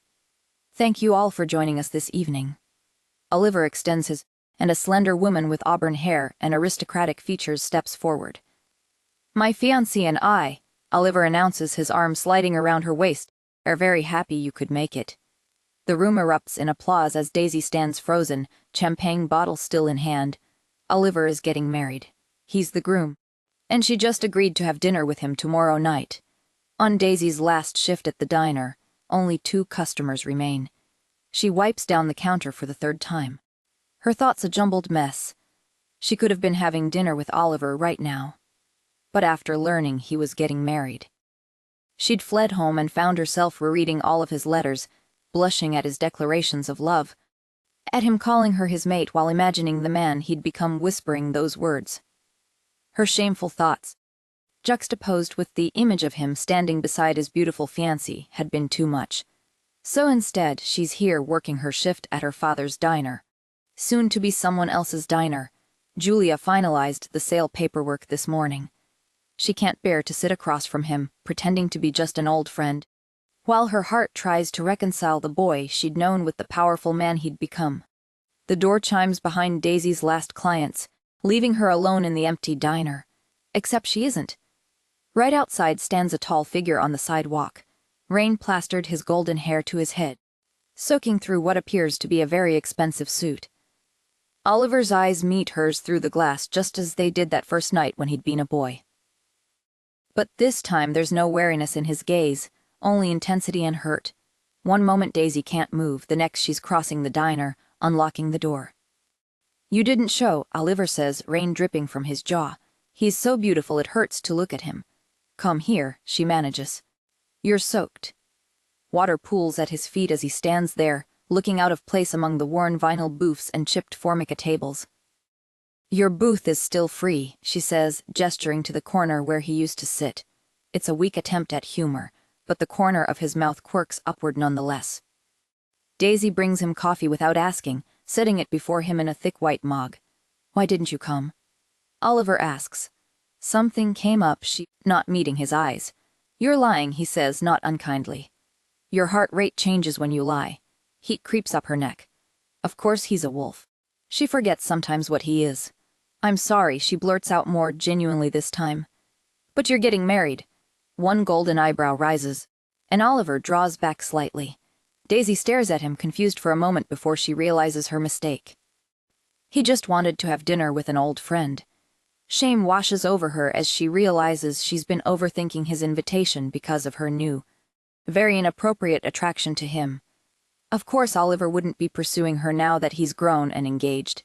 "Thank you all for joining us this evening." Oliver extends his, and a slender woman with auburn hair and aristocratic features steps forward. "My fiancé and I," Oliver announces, his arm sliding around her waist, "are very happy you could make it." The room erupts in applause as Daisy stands frozen, champagne bottle still in hand. Oliver is getting married. He's the groom. And she just agreed to have dinner with him tomorrow night. On Daisy's last shift at the diner, only 2 customers remain. She wipes down the counter for the 3rd time. Her thoughts a jumbled mess. She could have been having dinner with Oliver right now. But after learning he was getting married, she'd fled home and found herself rereading all of his letters, blushing at his declarations of love, at him calling her his mate while imagining the man he'd become whispering those words. Her shameful thoughts, juxtaposed with the image of him standing beside his beautiful fiancée, had been too much. So instead, she's here working her shift at her father's diner. Soon to be someone else's diner. Julia finalized the sale paperwork this morning. She can't bear to sit across from him, pretending to be just an old friend, while her heart tries to reconcile the boy she'd known with the powerful man he'd become. The door chimes behind Daisy's last clients, leaving her alone in the empty diner. Except she isn't. Right outside stands a tall figure on the sidewalk. Rain plastered his golden hair to his head, soaking through what appears to be a very expensive suit. Oliver's eyes meet hers through the glass just as they did that first night when he'd been a boy. But this time there's no wariness in his gaze, only intensity and hurt. One moment Daisy can't move, the next she's crossing the diner, unlocking the door. "You didn't show," Oliver says, rain dripping from his jaw. He's so beautiful it hurts to look at him. Come here, she manages. You're soaked. Water pools at his feet as he stands there, looking out of place among the worn vinyl booths and chipped formica tables. Your booth is still free, she says, gesturing to the corner where he used to sit. It's a weak attempt at humor, but the corner of his mouth quirks upward nonetheless. Daisy brings him coffee without asking, setting it before him in a thick white mug. Why didn't you come? Oliver asks. Something came up, not meeting his eyes. You're lying, he says, not unkindly. Your heart rate changes when you lie. Heat creeps up her neck. Of course he's a wolf. She forgets sometimes what he is. I'm sorry, she blurts out more genuinely this time. But you're getting married. One golden eyebrow rises, and Oliver draws back slightly. Daisy stares at him, confused for a moment before she realizes her mistake. He just wanted to have dinner with an old friend. Shame washes over her as she realizes she's been overthinking his invitation because of her new, very inappropriate attraction to him. Of course Oliver wouldn't be pursuing her now that he's grown and engaged.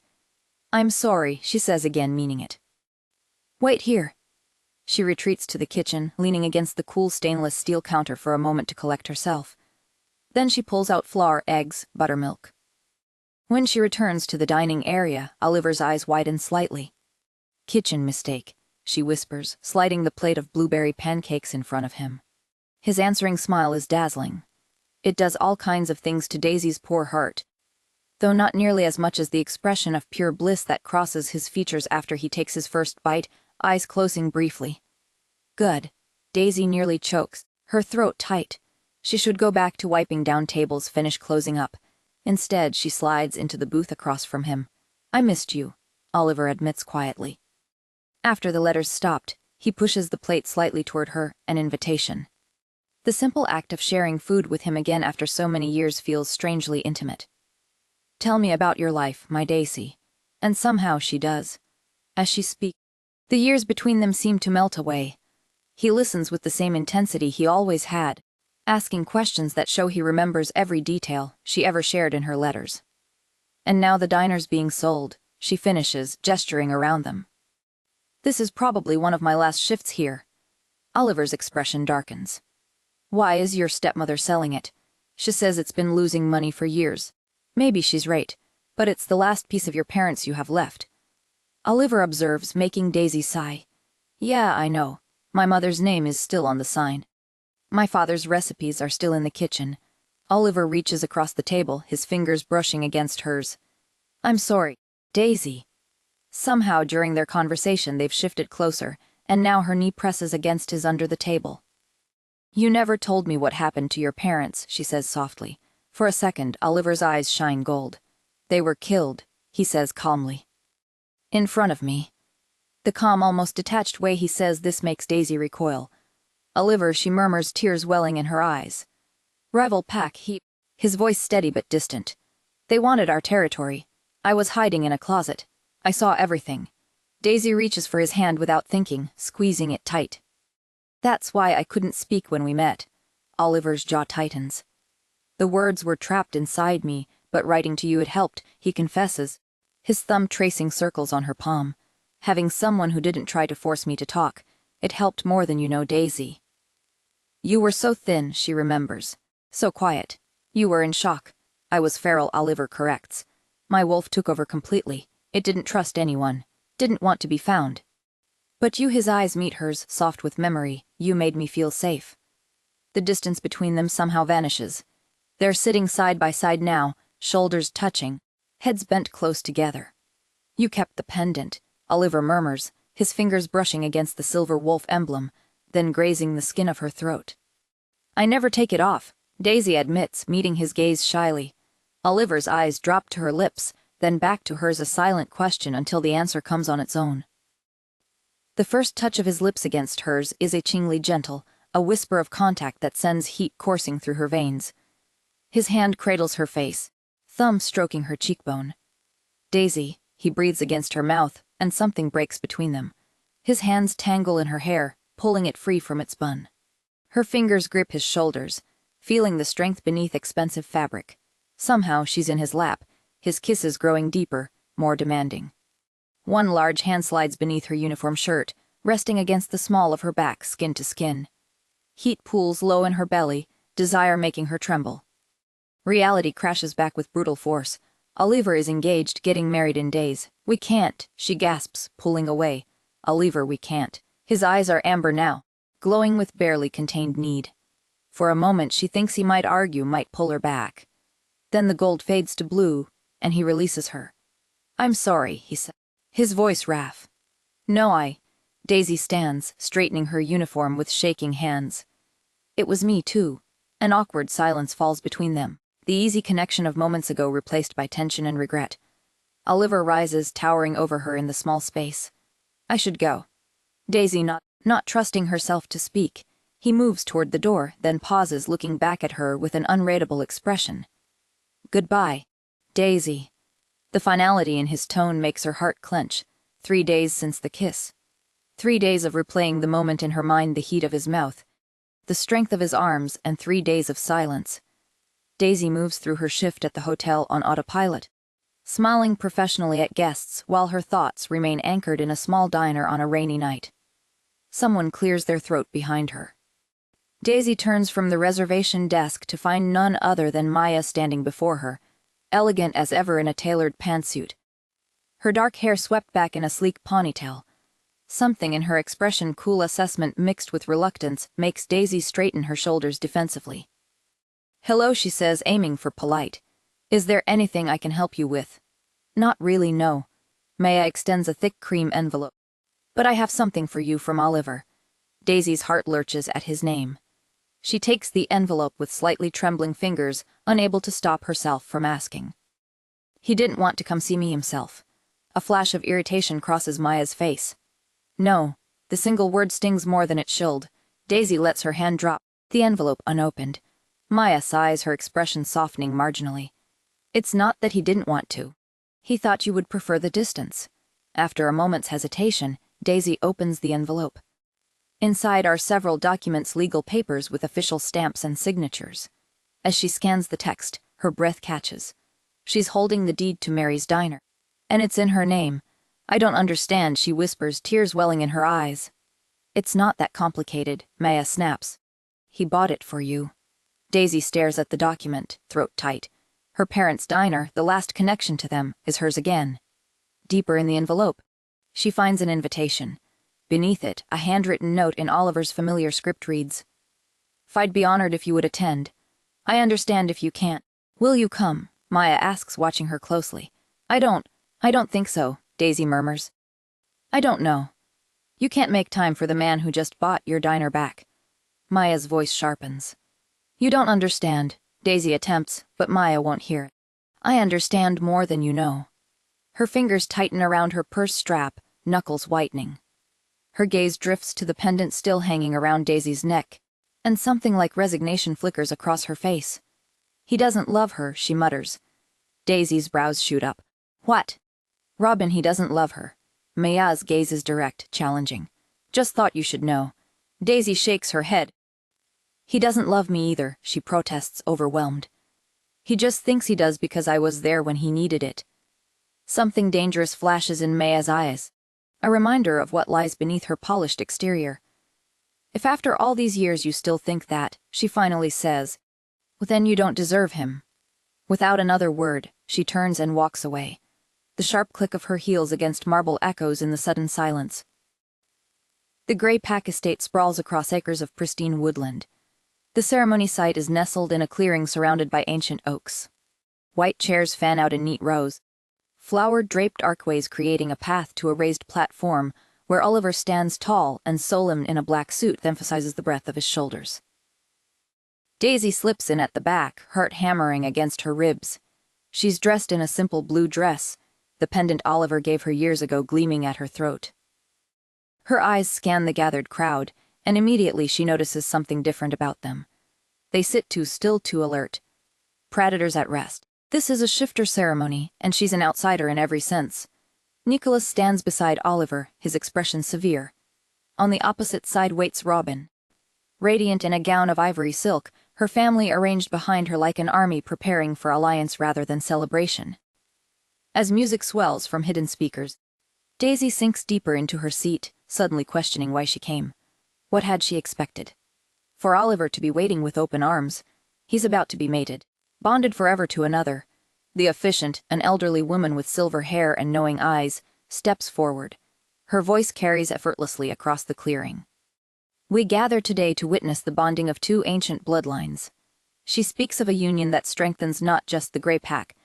I'm sorry, she says again, meaning it. Wait here. She retreats to the kitchen, leaning against the cool stainless steel counter for a moment to collect herself. Then she pulls out flour, eggs, buttermilk. When she returns to the dining area, Oliver's eyes widen slightly. Kitchen mistake, she whispers, sliding the plate of blueberry pancakes in front of him. His answering smile is dazzling. It does all kinds of things to Daisy's poor heart, though not nearly as much as the expression of pure bliss that crosses his features after he takes his first bite, eyes closing briefly. Good. Daisy nearly chokes, her throat tight. She should go back to wiping down tables, finish closing up. Instead, she slides into the booth across from him. I missed you, Oliver admits quietly. After the letters stopped, he pushes the plate slightly toward her, an invitation. The simple act of sharing food with him again after so many years feels strangely intimate. Tell me about your life, my Daisy. And somehow she does. As she speaks, the years between them seem to melt away. He listens with the same intensity he always had, asking questions that show he remembers every detail she ever shared in her letters. And now the diner's being sold, she finishes, gesturing around them. This is probably one of my last shifts here. Oliver's expression darkens. Why is your stepmother selling it? She says it's been losing money for years. Maybe she's right, but it's the last piece of your parents you have left. Oliver observes, making Daisy sigh. Yeah, I know. My mother's name is still on the sign. My father's recipes are still in the kitchen. Oliver reaches across the table, his fingers brushing against hers. I'm sorry, Daisy. Somehow during their conversation they've shifted closer, and now her knee presses against his under the table. You never told me what happened to your parents, she says softly. For a second, Oliver's eyes shine gold. They were killed, he says calmly. In front of me. The calm, almost detached way he says this makes Daisy recoil. Oliver, she murmurs, tears welling in her eyes. Rival pack, his voice steady but distant. They wanted our territory. I was hiding in a closet. I saw everything. Daisy reaches for his hand without thinking, squeezing it tight. That's why I couldn't speak when we met. Oliver's jaw tightens. The words were trapped inside me, but writing to you had helped, he confesses, his thumb tracing circles on her palm. Having someone who didn't try to force me to talk, it helped more than you know, Daisy. You were so thin, she remembers. So quiet. You were in shock. I was feral, Oliver corrects. My wolf took over completely. It didn't trust anyone. Didn't want to be found. But you, his eyes meet hers, soft with memory. You made me feel safe. The distance between them somehow vanishes. They're sitting side by side now, shoulders touching, heads bent close together. You kept the pendant, Oliver murmurs, his fingers brushing against the silver wolf emblem, then grazing the skin of her throat. I never take it off, Daisy admits, meeting his gaze shyly. Oliver's eyes drop to her lips, then back to hers, a silent question until the answer comes on its own. The first touch of his lips against hers is itchingly gentle, a whisper of contact that sends heat coursing through her veins. His hand cradles her face, thumb stroking her cheekbone. Daisy, he breathes against her mouth, and something breaks between them. His hands tangle in her hair, pulling it free from its bun. Her fingers grip his shoulders, feeling the strength beneath expensive fabric. Somehow she's in his lap, his kisses growing deeper, more demanding. One large hand slides beneath her uniform shirt, resting against the small of her back, skin to skin. Heat pools low in her belly, desire making her tremble. Reality crashes back with brutal force. Oliver is engaged, getting married in days. We can't, she gasps, pulling away. Oliver, we can't. His eyes are amber now, glowing with barely contained need. For a moment she thinks he might argue, might pull her back. Then the gold fades to blue, and he releases her. I'm sorry, he said. His voice rough. No, Daisy stands, straightening her uniform with shaking hands. It was me too. An awkward silence falls between them, the easy connection of moments ago replaced by tension and regret. Oliver rises, towering over her in the small space. I should go. Daisy not trusting herself to speak. He moves toward the door, then pauses, looking back at her with an unreadable expression. Goodbye, Daisy. The finality in his tone makes her heart clench. 3 days since the kiss. 3 days of replaying the moment in her mind, the heat of his mouth, the strength of his arms, and 3 days of silence. Daisy moves through her shift at the hotel on autopilot, smiling professionally at guests while her thoughts remain anchored in a small diner on a rainy night. Someone clears their throat behind her. Daisy turns from the reservation desk to find none other than Maya standing before her, elegant as ever in a tailored pantsuit. Her dark hair swept back in a sleek ponytail. Something in her expression, cool assessment mixed with reluctance, makes Daisy straighten her shoulders defensively. Hello, she says, aiming for polite. Is there anything I can help you with? Not really, no. Maya extends a thick cream envelope. But I have something for you from Oliver. Daisy's heart lurches at his name. She takes the envelope with slightly trembling fingers, unable to stop herself from asking. He didn't want to come see me himself. A flash of irritation crosses Maya's face. No, the single word stings more than it should. Daisy lets her hand drop, the envelope unopened. Maya sighs, her expression softening marginally. It's not that he didn't want to. He thought you would prefer the distance. After a moment's hesitation, Daisy opens the envelope. Inside are several documents, legal papers with official stamps and signatures. As she scans the text, her breath catches. She's holding the deed to Mary's diner. And it's in her name. I don't understand, she whispers, tears welling in her eyes. It's not that complicated, Maya snaps. He bought it for you. Daisy stares at the document, throat tight. Her parents' diner, the last connection to them, is hers again. Deeper in the envelope, she finds an invitation. Beneath it, a handwritten note in Oliver's familiar script reads, I'd be honored if you would attend. I understand if you can't. Will you come? Maya asks, watching her closely. I don't think so, Daisy murmurs. I don't know. You can't make time for the man who just bought your diner back. Maya's voice sharpens. You don't understand, Daisy attempts, but Maya won't hear it. I understand more than you know. Her fingers tighten around her purse strap, knuckles whitening. Her gaze drifts to the pendant still hanging around Daisy's neck, and something like resignation flickers across her face. He doesn't love her, she mutters. Daisy's brows shoot up. What? Robin, he doesn't love her. Maya's gaze is direct, challenging. Just thought you should know. Daisy shakes her head. He doesn't love me either, she protests, overwhelmed. He just thinks he does because I was there when he needed it. Something dangerous flashes in Maya's eyes, a reminder of what lies beneath her polished exterior. If after all these years you still think that, she finally says, well, then you don't deserve him. Without another word, she turns and walks away. The sharp click of her heels against marble echoes in the sudden silence. The gray Pack estate sprawls across acres of pristine woodland. The ceremony site is nestled in a clearing surrounded by ancient oaks. White chairs fan out in neat rows, flower-draped archways creating a path to a raised platform where Oliver stands tall and solemn in a black suit that emphasizes the breadth of his shoulders. Daisy slips in at the back, heart hammering against her ribs. She's dressed in a simple blue dress, the pendant Oliver gave her years ago gleaming at her throat. Her eyes scan the gathered crowd, and immediately she notices something different about them. They sit too still, too alert. Predators at rest. This is a shifter ceremony, and she's an outsider in every sense. Nicholas stands beside Oliver, his expression severe. On the opposite side waits Robin. Radiant in a gown of ivory silk, her family arranged behind her like an army preparing for alliance rather than celebration. As music swells from hidden speakers, Daisy sinks deeper into her seat, suddenly questioning why she came. What had she expected? For Oliver to be waiting with open arms. He's about to be mated, bonded forever to another. The officiant, an elderly woman with silver hair and knowing eyes, steps forward. Her voice carries effortlessly across the clearing. We gather today to witness the bonding of two ancient bloodlines. She speaks of a union that strengthens not just the Grey Pack,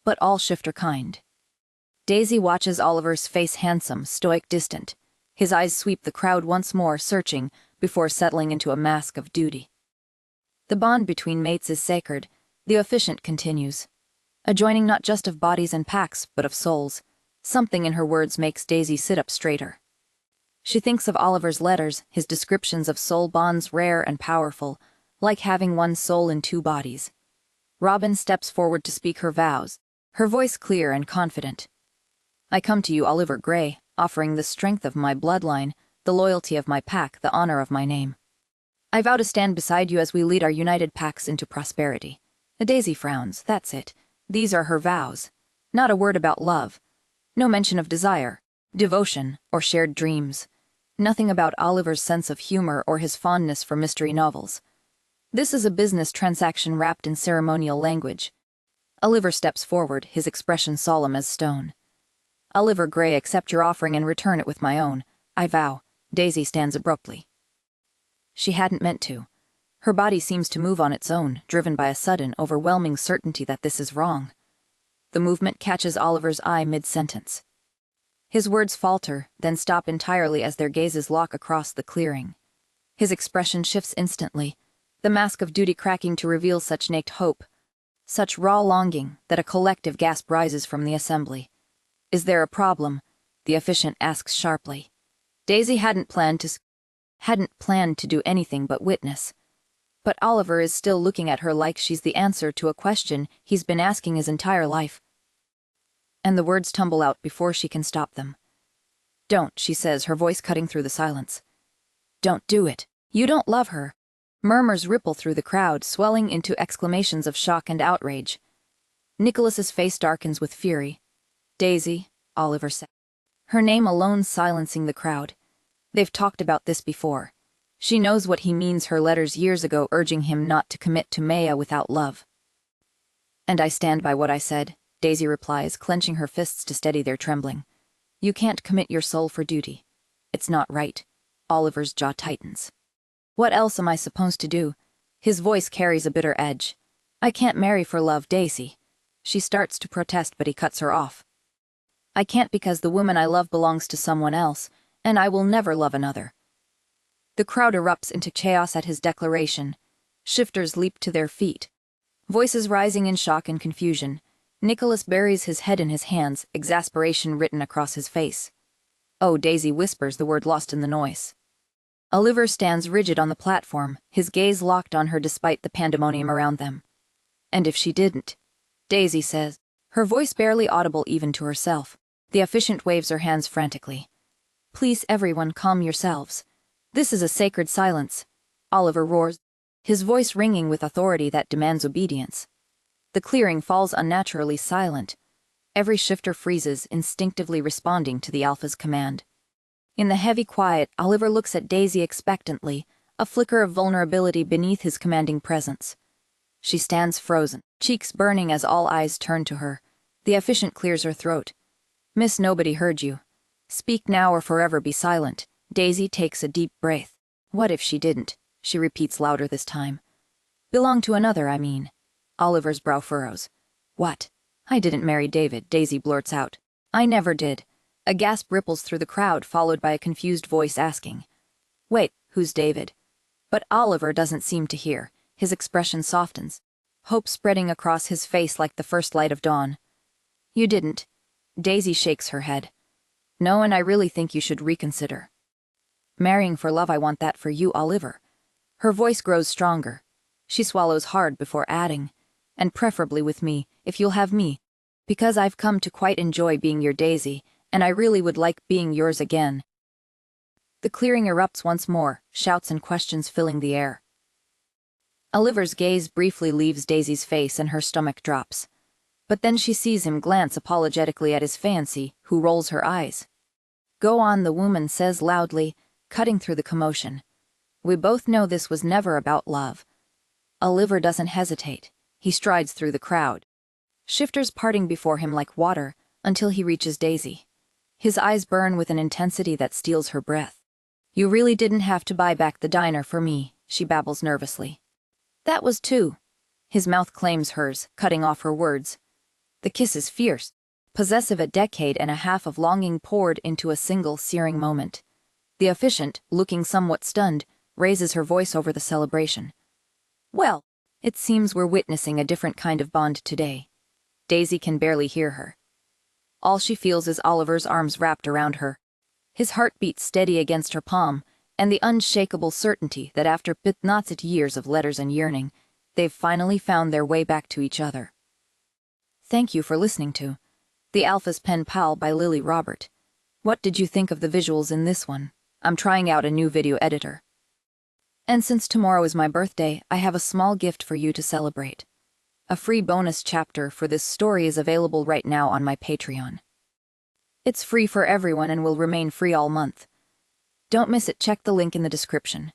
but all shifter kind. Daisy watches Oliver's face, handsome, stoic, distant. His eyes sweep the crowd once more, searching, before settling into a mask of duty. The bond between mates is sacred, the officiant continues. A joining not just of bodies and packs, but of souls. Something in her words makes Daisy sit up straighter. She thinks of Oliver's letters, his descriptions of soul bonds rare and powerful, like having one soul in two bodies. Robin steps forward to speak her vows, her voice clear and confident. I come to you, Oliver Grey, offering the strength of my bloodline, the loyalty of my pack, the honor of my name. I vow to stand beside you as we lead our united packs into prosperity. Daisy frowns, that's it. These are her vows. Not a word about love. No mention of desire, devotion, or shared dreams. Nothing about Oliver's sense of humor or his fondness for mystery novels. This is a business transaction wrapped in ceremonial language. Oliver steps forward, his expression solemn as stone. Oliver Grey, accept your offering and return it with my own. I vow. Daisy stands abruptly. She hadn't meant to. Her body seems to move on its own, driven by a sudden, overwhelming certainty that this is wrong. The movement catches Oliver's eye mid-sentence. His words falter, then stop entirely as their gazes lock across the clearing. His expression shifts instantly, the mask of duty cracking to reveal such naked hope, such raw longing, that a collective gasp rises from the assembly. Is there a problem? The officiant asks sharply. Daisy hadn't planned to do anything but witness. But Oliver is still looking at her like she's the answer to a question he's been asking his entire life. And the words tumble out before she can stop them. Don't, she says, her voice cutting through the silence. Don't do it. You don't love her. Murmurs ripple through the crowd, swelling into exclamations of shock and outrage. Nicholas's face darkens with fury. Daisy, Oliver said. Her name alone silencing the crowd. They've talked about this before. She knows what he means, her letters years ago urging him not to commit to Maya without love. And I stand by what I said, Daisy replies, clenching her fists to steady their trembling. You can't commit your soul for duty. It's not right. Oliver's jaw tightens. What else am I supposed to do? His voice carries a bitter edge. I can't marry for love, Daisy. She starts to protest, but he cuts her off. I can't because the woman I love belongs to someone else, and I will never love another. The crowd erupts into chaos at his declaration. Shifters leap to their feet. Voices rising in shock and confusion. Nicholas buries his head in his hands, exasperation written across his face. Oh, Daisy whispers, the word lost in the noise. Oliver stands rigid on the platform, his gaze locked on her despite the pandemonium around them. And if she didn't? Daisy says, her voice barely audible even to herself. The officiant waves her hands frantically. Please, everyone, calm yourselves. This is a sacred silence. Oliver roars, his voice ringing with authority that demands obedience. The clearing falls unnaturally silent. Every shifter freezes, instinctively responding to the Alpha's command. In the heavy quiet, Oliver looks at Daisy expectantly, a flicker of vulnerability beneath his commanding presence. She stands frozen, cheeks burning as all eyes turn to her. The officiant clears her throat. Miss, nobody heard you. Speak now or forever be silent. Daisy takes a deep breath. What if she didn't? She repeats louder this time. Belong to another, I mean. Oliver's brow furrows. What? I didn't marry David, Daisy blurts out. I never did. A gasp ripples through the crowd, followed by a confused voice asking. Wait, who's David? But Oliver doesn't seem to hear. His expression softens, hope spreading across his face like the first light of dawn. You didn't. Daisy shakes her head. No, and I really think you should reconsider. Marrying for love, I want that for you, Oliver. Her voice grows stronger. She swallows hard before adding, and preferably with me, if you'll have me, because I've come to quite enjoy being your Daisy, and I really would like being yours again. The clearing erupts once more, shouts and questions filling the air. Oliver's gaze briefly leaves Daisy's face and her stomach drops. But then she sees him glance apologetically at his fiancée, who rolls her eyes. Go on, the woman says loudly, cutting through the commotion. We both know this was never about love. Oliver doesn't hesitate. He strides through the crowd, shifters parting before him like water, until he reaches Daisy. His eyes burn with an intensity that steals her breath. You really didn't have to buy back the diner for me, she babbles nervously. That was two. His mouth claims hers, cutting off her words. The kiss is fierce, possessive, a decade and a half of longing poured into a single searing moment. The officiant, looking somewhat stunned, raises her voice over the celebration. Well, it seems we're witnessing a different kind of bond today. Daisy can barely hear her. All she feels is Oliver's arms wrapped around her, his heartbeat steady against her palm, and the unshakable certainty that after 15 years of letters and yearning, they've finally found their way back to each other. Thank you for listening to The Alpha's Pen Pal by Lily Robert. What did you think of the visuals in this one? I'm trying out a new video editor. And since tomorrow is my birthday, I have a small gift for you to celebrate. A free bonus chapter for this story is available right now on my Patreon. It's free for everyone and will remain free all month. Don't miss it. Check the link in the description.